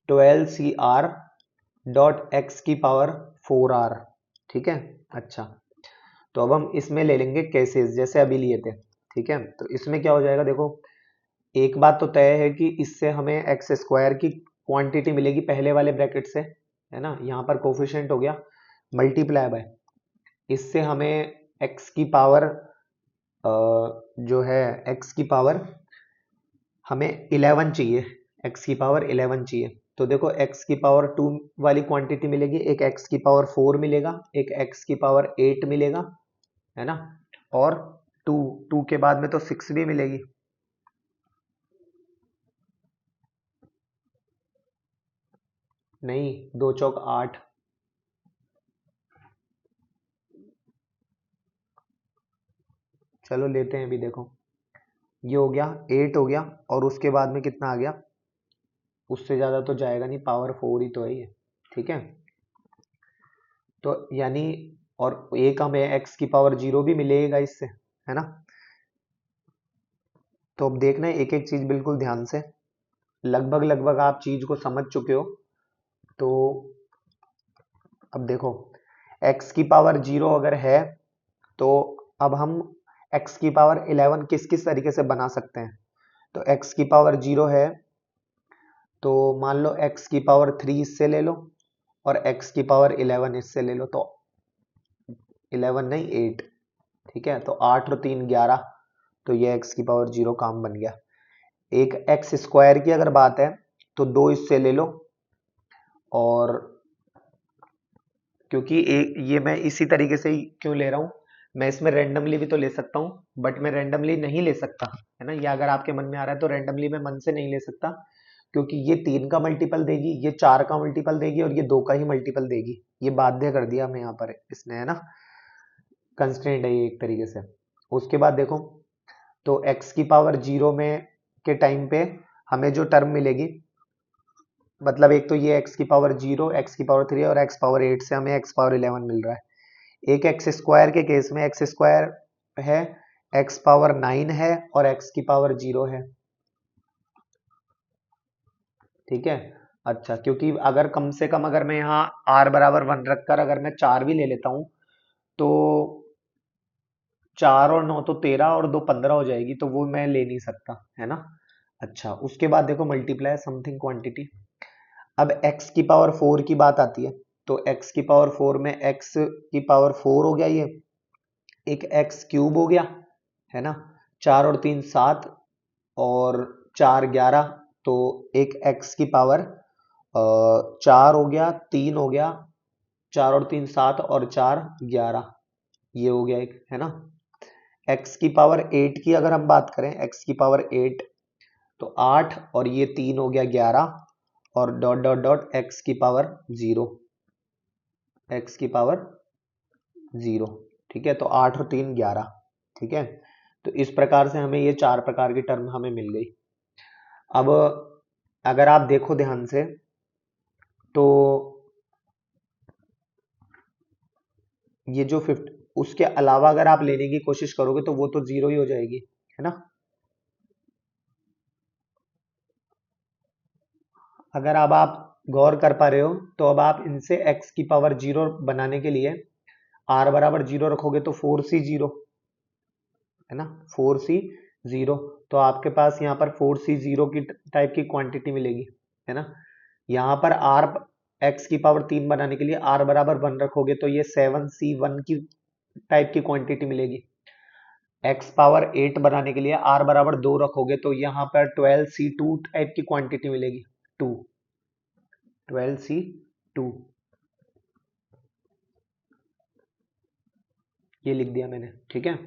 12cr.x⁴, ठीक है। अच्छा, तो अब हम इसमें ले लेंगे केसेस जैसे अभी लिए थे, ठीक है। तो इसमें क्या हो जाएगा देखो, एक बात तो तय है कि इससे हमें x² की क्वांटिटी मिलेगी पहले वाले ब्रैकेट से, है ना, यहाँ पर कोफिशिएंट हो गया मल्टीप्लाई बाय, इससे हमें x की पावर जो है x की पावर हमें 11 चाहिए, x की पावर 11 चाहिए। तो देखो x की पावर 2 वाली क्वांटिटी मिलेगी, एक x की पावर 4 मिलेगा, एक x की पावर 8 मिलेगा, है ना, और 2 के बाद में तो 6 भी मिलेगी। नहीं, 2 चौक 8, चलो लेते हैं अभी। देखो ये हो गया 8 हो गया, और उसके बाद में कितना आ गया, उससे ज्यादा तो जाएगा नहीं, पावर 4 ही तो है ये, ठीक है। तो यानी और एक हमें x की पावर 0 भी मिलेगा इससे, है ना। तो अब देखना है एक एक चीज बिल्कुल ध्यान से, लगभग लगभग आप चीज को समझ चुके हो। तो अब देखो x की पावर 0 अगर है तो अब हम x की पावर 11 किस किस तरीके से बना सकते हैं। तो x की पावर 0 है तो मान लो x की पावर 3 इससे ले लो और x की पावर 11 इससे ले लो, तो 11 नहीं 8, ठीक है। तो 8 और 3 11, तो ये x की पावर 0 काम बन गया। एक x² की अगर बात है तो 2 इससे ले लो, और क्योंकि ये मैं इसी तरीके से ही क्यों ले रहा हूँ, मैं इसमें रेंडमली भी तो ले सकता हूँ, बट मैं रेंडमली नहीं ले सकता, है ना। ये अगर आपके मन में आ रहा है तो रेंडमली मैं मन से नहीं ले सकता, क्योंकि ये 3 का मल्टीपल देगी, ये 4 का मल्टीपल देगी और ये 2 का ही मल्टीपल देगी। ये बाध्य कर दिया हमें यहाँ पर इसने, है ना, कंस्ट्रेंट है ये एक तरीके से। उसके बाद देखो, तो x की पावर 0 में के टाइम पे हमें जो टर्म मिलेगी, मतलब एक तो ये x की पावर 0, x की पावर 3 और x पावर 8 से हमें x पावर 11 मिल रहा है। एक x² के केस में x² है, x पावर 9 है और x की पावर 0 है। ठीक है। अच्छा, क्योंकि अगर कम से कम अगर मैं यहाँ r बराबर 1 रखकर अगर मैं 4 भी ले लेता हूँ तो 4 और 9 तो 13 और 2 15 हो जाएगी, तो वो मैं ले नहीं सकता, है ना। अच्छा, उसके बाद देखो मल्टीप्लाई समथिंग क्वांटिटी। अब x की पावर 4 की बात आती है, तो x की पावर 4 में x की पावर 4 हो गया, ये एक x क्यूब हो गया, है ना। 4 और 3 7 और 4 11, तो एक x की पावर 4 हो गया, 3 हो गया, 4 और 3 7 और 4 11, ये हो गया एक, है ना। x की पावर 8 की अगर हम बात करें, x की पावर 8 तो 8 और ये 3 हो गया 11 और डॉट डॉट डॉट x की पावर 0, x की पावर 0। ठीक है, तो 8 और 3 11। ठीक है, तो इस प्रकार से हमें ये 4 प्रकार की टर्म हमें मिल गई। अब अगर आप देखो ध्यान से तो ये जो 50 उसके अलावा अगर आप लेने की कोशिश करोगे तो वो तो 0 ही हो जाएगी, है ना। अगर अब आप गौर कर पा रहे हो तो अब आप इनसे x की पावर 0 बनाने के लिए r बराबर 0 रखोगे तो 4c 0, है ना, 4c 0। तो आपके पास यहाँ पर 4c 0 की टाइप की क्वांटिटी मिलेगी, है ना। यहाँ पर r x की पावर 3 बनाने के लिए r बराबर 1 रखोगे तो ये 7c 1 की टाइप की क्वांटिटी मिलेगी। x पावर 8 बनाने के लिए r बराबर 2 रखोगे तो यहाँ पर 12c2 टाइप की क्वांटिटी मिलेगी, 2, 12c2, ये लिख दिया मैंने। ठीक है,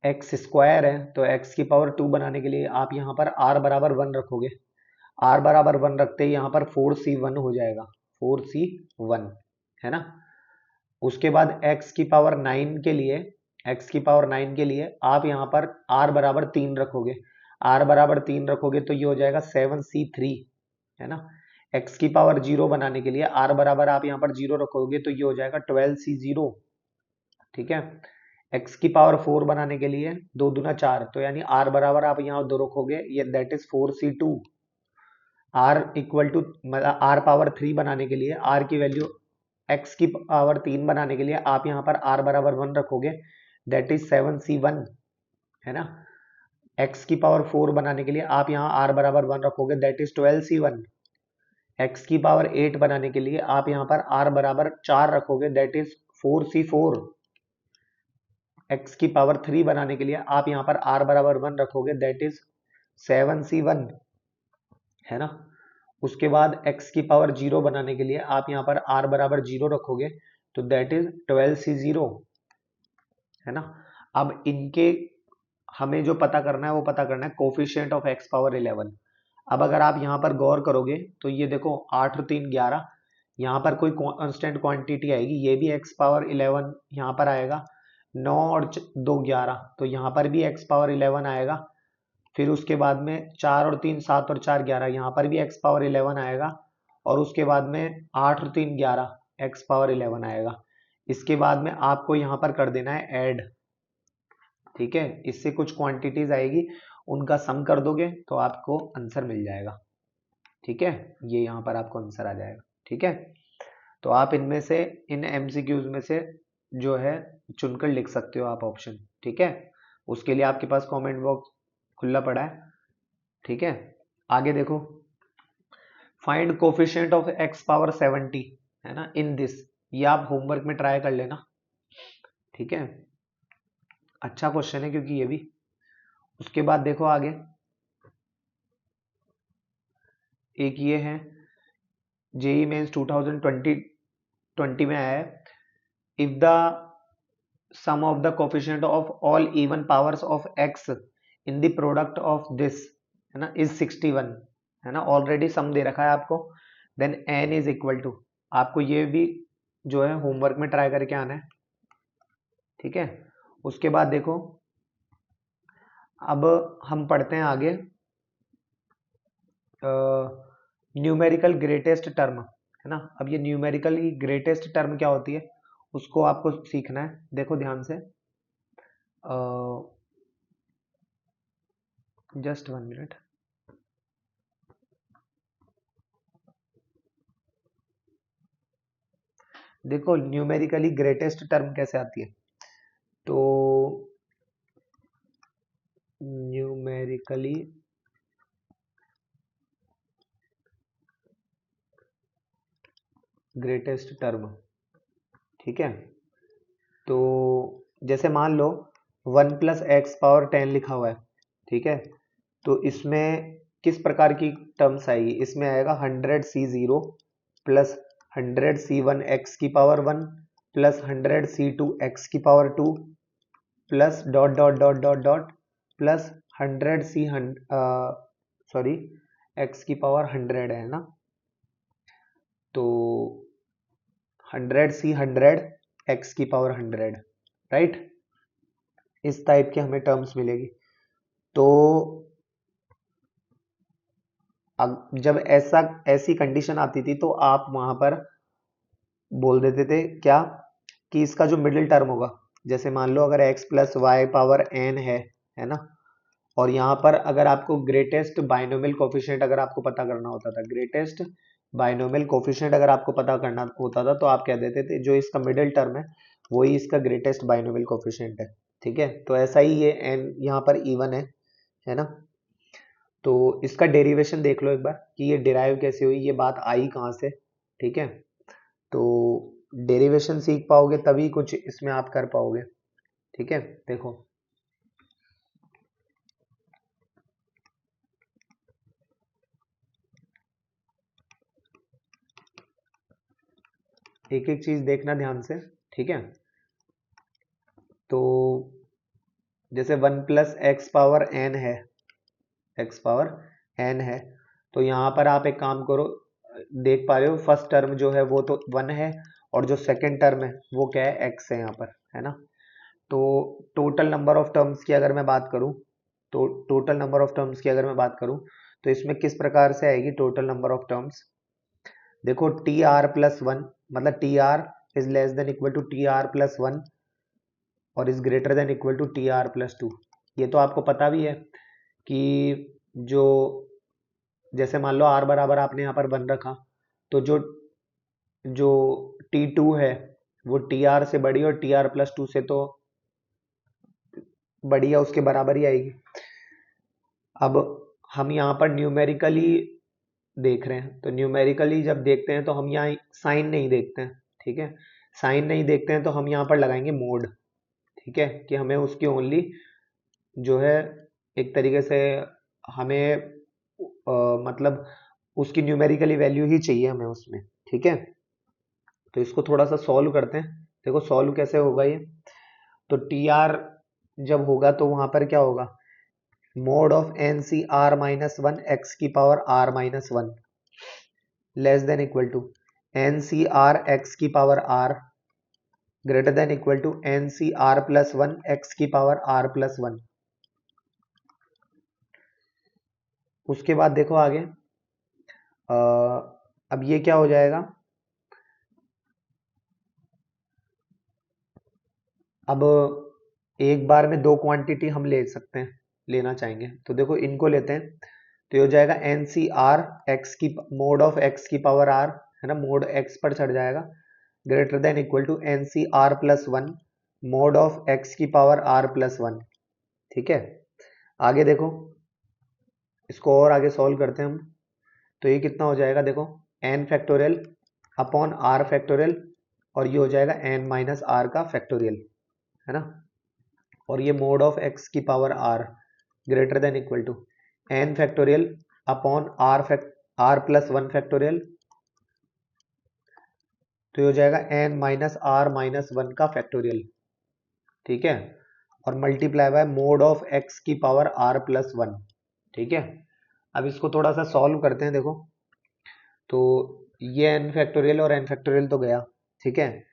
एक्स स्क्वायर है तो x की पावर 2 बनाने के लिए आप यहाँ पर r बराबर 1 रखोगे, r बराबर 1 रखते ही यहाँ पर 4c1 हो जाएगा, 4c1, है ना। उसके बाद x की पावर 9 के लिए, x की पावर 9 के लिए आप यहाँ पर r बराबर 3 रखोगे, r बराबर 3 रखोगे तो ये हो जाएगा 7c3, है ना। x की पावर 0 बनाने के लिए r बराबर आप यहाँ पर 0 रखोगे तो ये हो जाएगा 12c0। ठीक है, x की पावर 4 बनाने के लिए 2 दूना 4, तो यानी r बराबर आप यहाँ 2 रखोगे, ये that is 4c2। r equal to r power 3 बनाने के लिए r की वैल्यू x की पावर 3 बनाने के लिए आप यहाँ पर r बराबर 1 रखोगे, दैट इज 7c1, है ना। x की पावर 4 बनाने के लिए आप यहाँ r बराबर 1 रखोगे, दैट इज 12c1। x की पावर 8 बनाने के लिए आप यहाँ पर r बराबर 4 रखोगे, दैट इज 4c4। x की पावर 3 बनाने के लिए आप यहाँ पर r बराबर 1 रखोगे, दैट इज 7c1, है ना। उसके बाद x की पावर 0 बनाने के लिए आप यहाँ पर r बराबर 0 रखोगे तो दैट इज 12c0, है ना। अब इनके हमें जो पता करना है वो पता करना है कोफिशिएंट ऑफ x पावर 11। अब अगर आप यहाँ पर गौर करोगे तो ये देखो 8 और 3 11, यहाँ पर कोई कांस्टेंट क्वांटिटी आएगी, ये भी x पावर 11 यहाँ पर आएगा। 9 और 2 11, तो यहाँ पर भी x पावर 11 आएगा। फिर उसके बाद में 4 और 3 7 और 4 11, यहाँ पर भी x पावर 11 आएगा। और उसके बाद में 8 और 3 11, x पावर 11 आएगा। इसके बाद में आपको यहाँ पर कर देना है ऐड। ठीक है, इससे कुछ क्वांटिटीज आएगी, उनका सम कर दोगे तो आपको आंसर मिल जाएगा। ठीक है, ये यहाँ पर आपको आंसर आ जाएगा। ठीक है, तो आप इनमें से इन एमसीक्यूज में से जो है चुनकर लिख सकते हो आप ऑप्शन। ठीक है, उसके लिए आपके पास कमेंट बॉक्स खुला पड़ा है। ठीक है, आगे देखो, find coefficient of x power 70, है ना, इन दिस। ये आप होमवर्क में ट्राई कर लेना। ठीक है, अच्छा क्वेश्चन है क्योंकि ये भी। उसके बाद देखो आगे, एक ये है जेई मेंस 2020 में आया है, if the sum of the coefficient of all even powers of x in the product of this, है ना, is 61, है ना, ऑलरेडी सम दे रखा है आपको। Then n is equal to, आपको ये भी जो है होमवर्क में ट्राई करके आना है। ठीक है, उसके बाद देखो, अब हम पढ़ते हैं आगे न्यूमेरिकल ग्रेटेस्ट टर्म, है ना। अब ये न्यूमेरिकल की ग्रेटेस्ट टर्म क्या होती है उसको आपको सीखना है। देखो ध्यान से, जस्ट 1 मिनट। देखो न्यूमेरिकली ग्रेटेस्ट टर्म कैसे आती है, तो न्यूमेरिकली ग्रेटेस्ट टर्म, ठीक है। तो जैसे मान लो 1 + x⁻10 लिखा हुआ है, ठीक है। तो इसमें किस प्रकार की टर्म्स आएगी, इसमें आएगा 100c0 plus 100c1x⁻1 plus 100c2x⁻2 plus dot dot dot dot dot plus 100c sorry x⁻100 है ना, तो 100c100 x⁻100, राइट। इस टाइप की हमें टर्म्स मिलेगी। तो अब जब ऐसी कंडीशन आती थी तो आप वहां पर बोल देते थे क्या, कि इसका जो मिडिल टर्म होगा, जैसे मान लो अगर x + y⁻n है ना, और यहाँ पर अगर आपको ग्रेटेस्ट बाइनोमियल कोफिशिएंट अगर आपको पता करना होता था, ग्रेटेस्ट बाइनोमियल कोफिशिएंट अगर आपको पता करना होता था, तो आप कह देते थे जो इसका मिडिल टर्म है वही इसका ग्रेटेस्ट बाइनोमियल कोफिशिएंट है, ठीक है। तो ऐसा ही ये n यहाँ पर इवन है ना। तो इसका डेरिवेशन देख लो एक बार कि ये डिराइव कैसे हुई, ये बात आई कहाँ से, ठीक है। तो डेरिवेशन सीख पाओगे तभी कुछ इसमें आप कर पाओगे, ठीक है। देखो एक एक चीज देखना ध्यान से, ठीक है। तो जैसे 1 + x⁻n है, x⁻n है, तो यहाँ पर आप एक काम करो, देख पा रहे हो फर्स्ट टर्म जो है वो तो 1 है, और जो सेकंड टर्म है वो क्या है, x है यहाँ पर, है ना। तो टोटल नंबर ऑफ टर्म्स की अगर मैं बात करूं, तो टोटल नंबर ऑफ टर्म्स की अगर मैं बात करूं, तो इसमें किस प्रकार से आएगी टोटल नंबर ऑफ टर्म्स। देखो tr+1 मतलब tr=tr+1 और is greater than equal to tr+2। ये तो आपको पता भी है कि जो जैसे मान लो r बराबर आपने यहाँ पर 1 रखा, तो जो जो t2 है वो tr से बड़ी और tr+2 से तो बड़ी है, उसके बराबर ही आएगी। अब हम यहाँ पर न्यूमेरिकली देख रहे हैं, तो न्यूमेरिकली जब देखते हैं तो हम यहाँ साइन नहीं देखते हैं, ठीक है। साइन नहीं देखते हैं तो हम यहाँ पर लगाएंगे मोड, ठीक है, कि हमें उसकी ओनली जो है एक तरीके से हमें मतलब उसकी न्यूमेरिकली वैल्यू ही चाहिए हमें उसमें, ठीक है। तो इसको थोड़ा सा सॉल्व करते हैं। देखो सॉल्व कैसे होगा ये, तो टी आर जब होगा तो वहां पर क्या होगा, mod of N C r-1 x⁻r-1 less than equal to N C R x⁻r greater than equal to N C r+1 x⁻r+1। उसके बाद देखो आगे अब ये क्या हो जाएगा, अब एक बार में दो क्वांटिटी हम ले सकते हैं, लेना चाहेंगे तो देखो इनको लेते हैं, तो ये हो जाएगा एन सी आर एक्स की मोड ऑफ x⁻r है ना, मोड x पर चढ़ जाएगा, greater than equal to N C r+1 mod of x⁻r+1, ठीक है। आगे देखो इसको और आगे सॉल्व करते हैं हम, तो ये कितना हो जाएगा, देखो n factorial upon r factorial, और ये हो जाएगा n-r का फैक्टोरियल, है ना। और ये mod of x⁻r greater than equal to n factorial upon r+1 factorial, तो ये हो जाएगा n-r-1 का फैक्टोरियल, ठीक है, और multiply by mode of x⁻r+1, ठीक है। अब इसको थोड़ा सा सॉल्व करते हैं, देखो तो ये n फैक्टोरियल और n फैक्टोरियल तो गया, ठीक है।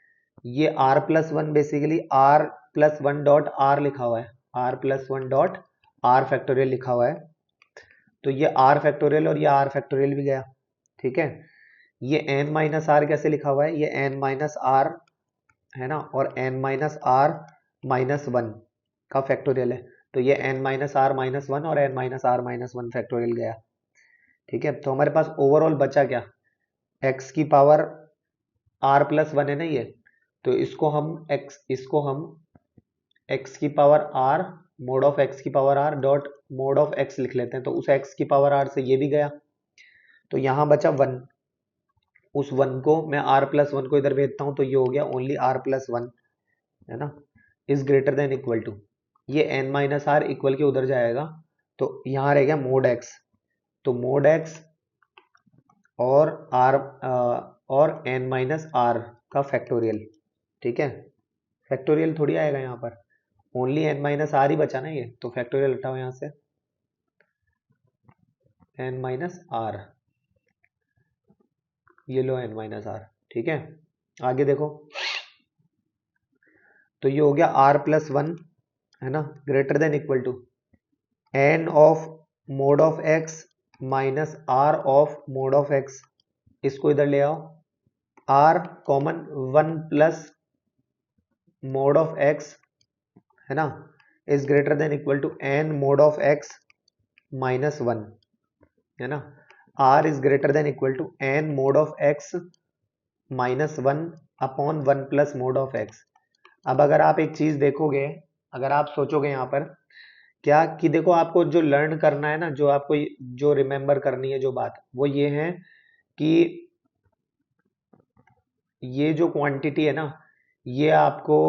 ये r+1 basically r+1 dot r लिखा हुआ है, r+1 डॉट r फैक्टोरियल लिखा हुआ है, तो ये r फैक्टोरियल और ये r फैक्टोरियल भी गया, ठीक है। ये n-r कैसे लिखा हुआ है, ये n-r है ना, और n-r-1 का फैक्टोरियल है, तो ये n minus R minus one और n minus R minus one factorial गया। ठीक है, तो हमारे पास ओवरऑल बचा क्या, x की पावर r प्लस वन है ना ये, तो इसको हम x की power r mode of x की power r dot mode of x लिख लेते हैं, तो उस x की पावर r से ये भी गया, तो यहाँ बचा वन। उस वन को मैं r प्लस वन को इधर भेजता हूँ, तो ये हो गया ओनली r प्लस वन, है ना, is greater than equal to, ये n माइनस आर इक्वल के उधर जाएगा, तो यहाँ रह गया मोड x, तो मोड x और r और n माइनस आर का फैक्टोरियल। ठीक है, फैक्टोरियल थोड़ी आएगा यहाँ पर, ओनली n माइनस आर ही बचा ना ये, तो फैक्टोरियल हटाओ यहाँ से, n माइनस आर, ये लो n माइनस आर। ठीक है, आगे देखो, तो ये हो गया r प्लस वन, है ना, greater than equal to n of mod of x minus r of mod of x, इसको इधर ले आओ, r common one plus mod of x, है ना, is greater than equal to n mod of x minus one, है ना, r is greater than equal to n mod of x minus one upon one plus mod of x। अब अगर आप एक चीज देखोगे, अगर आप सोचोगे यहाँ पर क्या कि देखो, आपको जो लर्न करना है ना, जो आपको जो रिमेम्बर करनी है जो बात, वो ये है कि ये जो क्वांटिटी है ना, ये आपको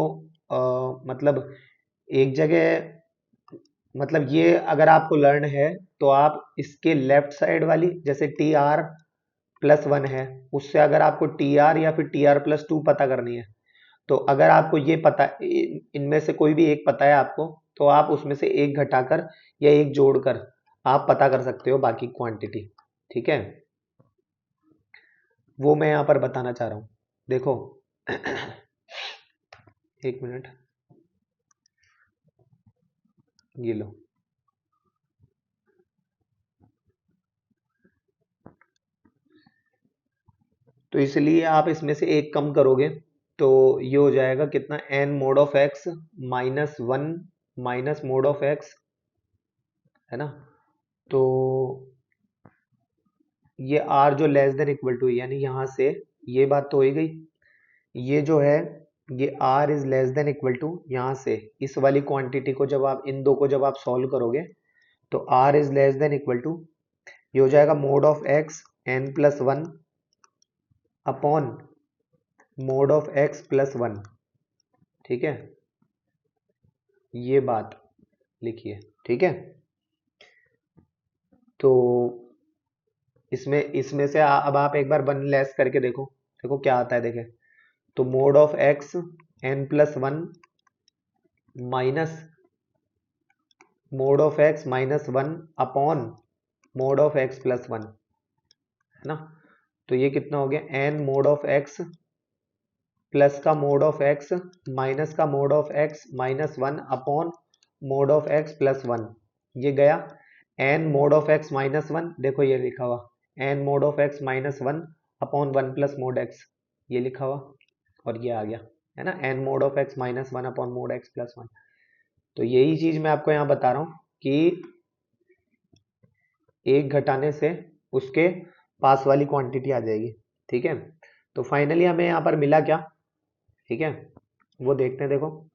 मतलब एक जगह, मतलब ये अगर आपको लर्न है, तो आप इसके लेफ्ट साइड वाली, जैसे टी आर प्लस वन है, उससे अगर आपको टी आर या फिर टी आर प्लस टू पता करनी है, तो अगर आपको ये पता, इनमें से कोई भी एक पता है आपको, तो आप उसमें से एक घटाकर या एक जोड़कर आप पता कर सकते हो बाकी क्वांटिटी। ठीक है, वो मैं यहाँ पर बताना चाह रहा हूँ, देखो एक मिनट, ये लो, तो इसलिए आप इसमें से एक कम करोगे, तो ये हो जाएगा कितना, n mod of x minus one minus mode of x, है ना, तो ये r जो लेस देन इक्वल टू, यानी यहाँ से ये बात तो हो ही गई, ये जो है ये r is less than equal to, यहाँ से इस वाली क्वांटिटी को जब आप, इन दो को जब आप सॉल्व करोगे, तो r is less than equal to, ये हो जाएगा mod of x n plus one upon mod of x plus one. ठीक है, ये बात लिखिए। ठीक है, तो इसमें इसमें से अब आप एक बार वन लेस करके देखो, देखो क्या आता है, देखे, तो mode of x n plus one minus mode of x minus one upon mod of x plus one, है ना, तो ये कितना हो गया, n mod of x plus का मोड ऑफ x माइनस का mod of x minus one upon mod of x plus one, ये गया n mod of x minus one, देखो ये लिखा हुआ n mod of x minus one upon one plus mode x, ये लिखा हुआ, और ये आ गया, है ना, n mod of x minus one upon mode x plus one. तो यही चीज मैं आपको यहाँ बता रहा हूँ कि एक घटाने से उसके पास वाली क्वांटिटी आ जाएगी। ठीक है, तो फाइनली हमें यहाँ पर मिला क्या, ठीक है, वो देखते हैं, देखो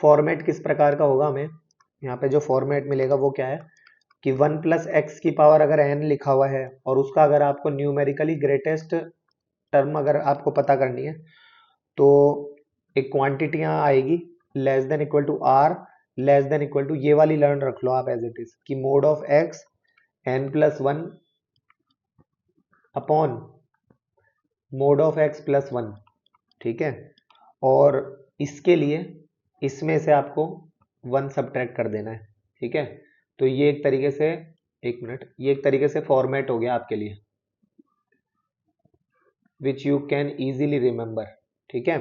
फॉर्मेट किस प्रकार का होगा, हमें यहाँ पे जो फॉर्मेट मिलेगा वो क्या है कि वन प्लस एक्स की पावर अगर n लिखा हुआ है, और उसका अगर आपको न्यूमेरिकली ग्रेटेस्ट टर्म अगर आपको पता करनी है, तो एक क्वांटिटी यहाँ आएगी less than equal to r less than equal to, ये वाली लर्न रख लो आप एज इट इज, कि mod of x n plus one upon mod of x plus one. ठीक है, और इसके लिए इसमें से आपको वन सब्ट्रैक्ट कर देना है। ठीक है, तो ये एक तरीके से, एक मिनट, ये एक तरीके से फॉर्मेट हो गया आपके लिए, which you can easily remember. ठीक है,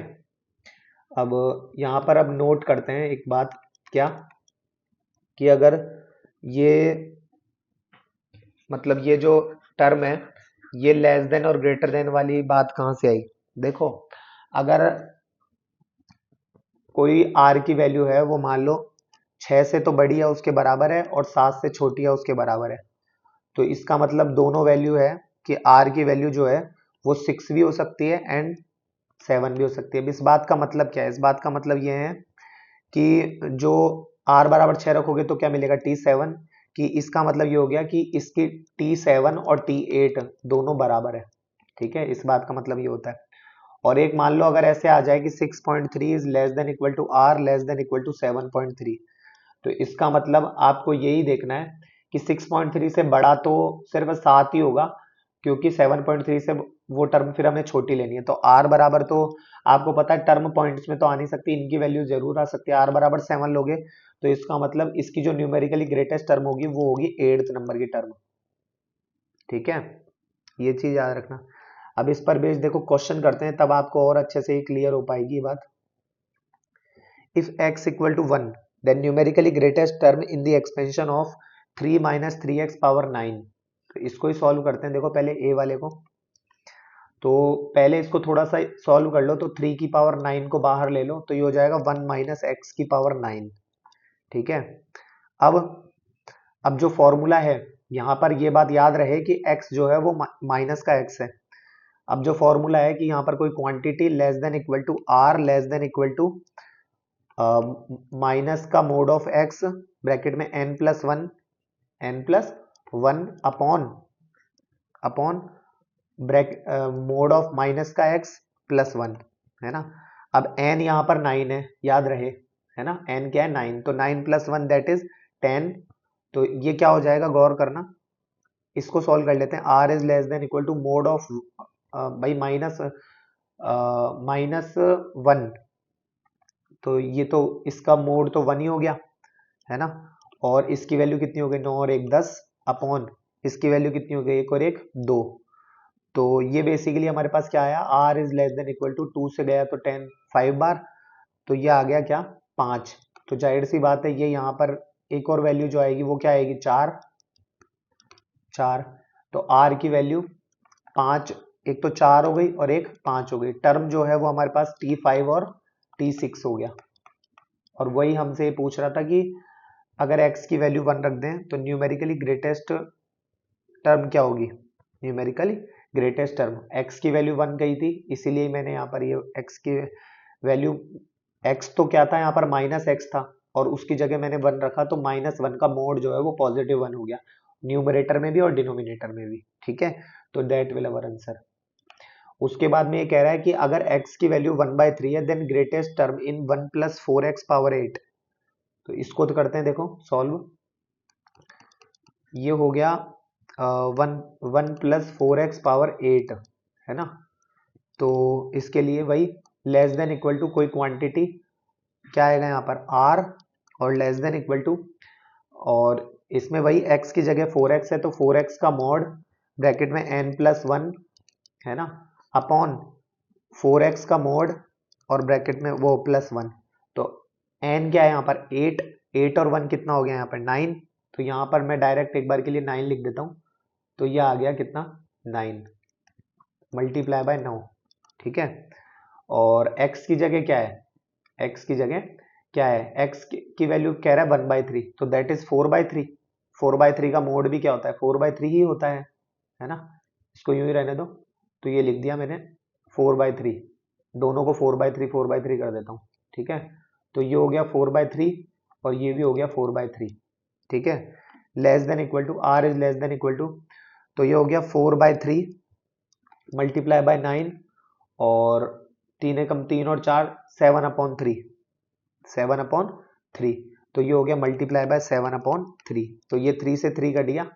अब यहाँ पर अब नोट करते हैं एक बात, क्या कि अगर ये मतलब ये जो टर्म है, ये लेस देन और ग्रेटर देन वाली बात कहाँ से आई, देखो अगर कोई आर की वैल्यू है वो मान लो 6 से तो बड़ी है उसके बराबर है और 7 से छोटी है उसके बराबर है, तो इसका मतलब दोनों वैल्यू है कि आर की वैल्यू जो है वो 6 भी हो सकती है एंड 7 भी हो सकती है। अब इस बात का मतलब क्या है, इस बात का मतलब ये है कि जो r बराबर 6 रखोगे तो क्या मिलेगा t7, कि इसका मतलब ये हो गया कि इसकी t7 और t8 दोनों बराबर है। ठीक है, इस बात का मतलब ये होता है। और एक मान लो अगर ऐसे आ जाए कि 6.3 is less than equal to r less than equal to 7.3, तो इसका मतलब आपको यही देखना है कि 6.3 से बड़ा तो सिर्फ 7 ही होगा, क्योंकि 7.3 से वो टर्म फिर हमें छोटी लेनी है। तो r बराबर तो आपको पता है टर्म पॉइंट्स में तो आ नहीं सकती, इनकी वैल्यू जरूर आ सकती है। r बराबर 7 लोगे तो इसका मतलब इसकी जो न्यूमेरिकली ग्रेटेस्ट टर्म होगी वो होगी 8th नंबर की टर्म। ठीक है, ये चीज याद रखना। अब इस पर बेस देखो क्वेश्चन करते हैं, तब आपको और अच्छे से क्लियर हो पाएगी ये बात। If x equal to 1, then numerically greatest term in the expansion of 3 minus 3x power 9। तो इसको ही सॉल्व करते हैं। देखो पहले a वाले को, तो पहले इसको थोड़ा सा सॉल्व कर लो, तो 3 की पावर 9 को बाहर ले लो तो ये हो जाएगा 1 माइनस एक्स की पावर 9। ठीक है, अब अब जो फॉर्मूला है यहाँ पर ये बात याद रहे कि x जो है वो माइनस का x है। अब जो फॉर्मूला है कि यहाँ पर कोई quantity less than equal to r less than equal to minus का मोड ऑफ x ब्रैकेट में n+1 upon bracket mod of minus का x प्लस 1, है ना। अब n यहाँ पर 9 है, याद रहे, है ना, n क्या है 9, तो 9+1 दैट इज 10। तो ये क्या हो जाएगा, गौर करना, इसको सॉल्व कर लेते हैं। r is less than equal to mod of भाई माइनस 1, तो ये तो इसका मोड तो 1 ही हो गया, है ना। और इसकी वैल्यू कितनी हो गई, 9 और 1 10 अपॉन इसकी वैल्यू कितनी हो गई, 1 और 1 2। तो ये बेसिकली हमारे पास क्या आया, r is less than equal to 2 से गया तो 10 5 बार, तो ये आ गया क्या 5। तो जाहिर सी बात है ये यहाँ पर एक और वैल्यू जो आएगी वो क्या आएगी 4। तो r की वैल्यू 5, एक तो 4 हो गई और एक 5 हो गई। टर्म जो है वो हमारे पास t5 और t6 हो गया। और वही हमसे पूछ रहा था कि अगर x की वैल्यू 1 रख दें तो न्यूमेरिकली ग्रेटेस्ट टर्म क्या होगी, न्यूमेरिकली ग्रेटेस्ट टर्म। x की वैल्यू 1 गई थी, इसीलिए मैंने यहाँ पर ये x की वैल्यू, x तो क्या था यहाँ पर माइनस एक्स था और उसकी जगह मैंने 1 रखा, तो -1 का मोड जो है वो पॉजिटिव 1 हो गया, न्यूमरेटर में भी और डिनोमिनेटर में भी। ठीक है, तो दैट विल अवर आंसर। उसके बाद में ये कह रहा है कि अगर x की वैल्यू 1/3 है then greatest term in 1 + 4x power 8। तो इसको तो करते हैं, देखो सॉल्व। ये हो गया 1 + 4x पावर 8, है ना। तो इसके लिए वही लेस देन इक्वल टू कोई क्वांटिटी क्या आएगा यहाँ पर r, और लेस देन इक्वल टू, और इसमें वही x की जगह 4x है तो 4x का मॉड ब्रैकेट में n+1, है ना, अपॉन 4x का मोड और ब्रैकेट में वो +1। तो n क्या है यहाँ पर 8 और 1 कितना हो गया यहाँ पर 9। तो यहाँ पर मैं डायरेक्ट एक बार के लिए 9 लिख देता हूँ, तो ये आ गया कितना 9 मल्टीप्लाई बाय 9। ठीक है, और x की जगह क्या है, x की जगह क्या है, x की वैल्यू कह रहा है 1/3, तो दैट इज 4/3। 4/3 का मोड भी क्या होता है 4/3 ही होता है ना। इसको यूं ही रहने दो, तो ये लिख दिया मैंने 4/3, दोनों को 4/3 कर देता हूँ। ठीक है, तो ये हो गया 4/3 और ये भी हो गया 4/3। ठीक है, less than equal to r is less than equal to, तो ये हो गया 4/3 मल्टीप्लाई बाय 9, और 3 एकम 3 और 4 7/3, 7/3, तो ये हो गया मल्टीप्लाई बाय 7/3। तो ये 3 से 3 कट गया,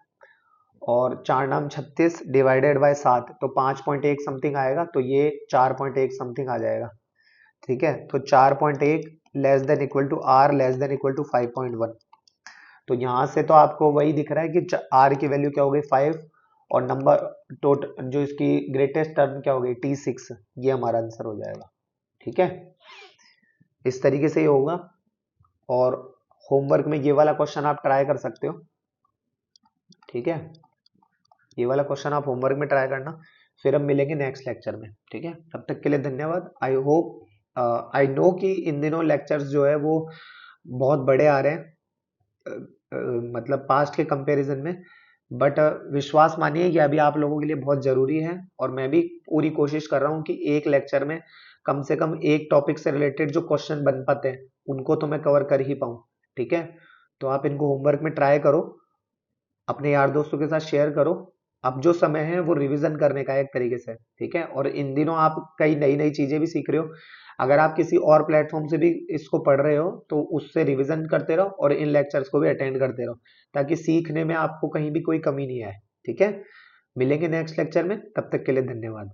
और 4 नाम 36 डिवाइडेड बाय 7, तो 5.1 समथिंग आएगा, तो ये 4.1 समथिंग आ जाएगा। ठीक है, तो 4.1 less than equal to r less than equal to 5.1। तो यहाँ से तो आपको वही दिख रहा है कि r की वैल्यू क्या हो गई 5, और नंबर टोटल जो इसकी ग्रेटेस्ट टर्म क्या हो गई t6, ये हमारा आंसर हो जाएगा। ठीक है, इस तरीके से ये होगा। और होमवर्क में ये वाला क्वेश्चन आप ट्राई कर सकते हो। ठीक है, ये वाला क्वेश्चन आप होमवर्क में ट्राई करना, फिर हम मिलेंगे नेक्स्ट लेक्चर में। ठीक है, तब तक के लिए धन्यवाद। आई होप आई नो कि इन दिनों लेक्चर्स जो है वो बहुत बड़े आ रहे हैं, मतलब पास्ट के कंपैरिजन में, बट विश्वास मानिए कि अभी आप लोगों के लिए बहुत ज़रूरी है, और मैं भी पूरी कोशिश कर रहा हूँ कि एक लेक्चर में कम से कम एक टॉपिक से रिलेटेड जो क्वेश्चन बन पाते हैं उनको तो मैं कवर कर ही पाऊँ। ठीक है, तो आप इनको होमवर्क में ट्राई करो, अपने यार दोस्तों के साथ शेयर करो। अब जो समय है वो रिवीजन करने का है एक तरीके से, ठीक है। और इन दिनों आप कई नई नई चीजें भी सीख रहे हो, अगर आप किसी और प्लेटफॉर्म से भी इसको पढ़ रहे हो तो उससे रिवीजन करते रहो और इन लेक्चर्स को भी अटेंड करते रहो, ताकि सीखने में आपको कहीं भी कोई कमी नहीं आए। ठीक है, मिलेंगे नेक्स्ट लेक्चर में, तब तक के लिए धन्यवाद।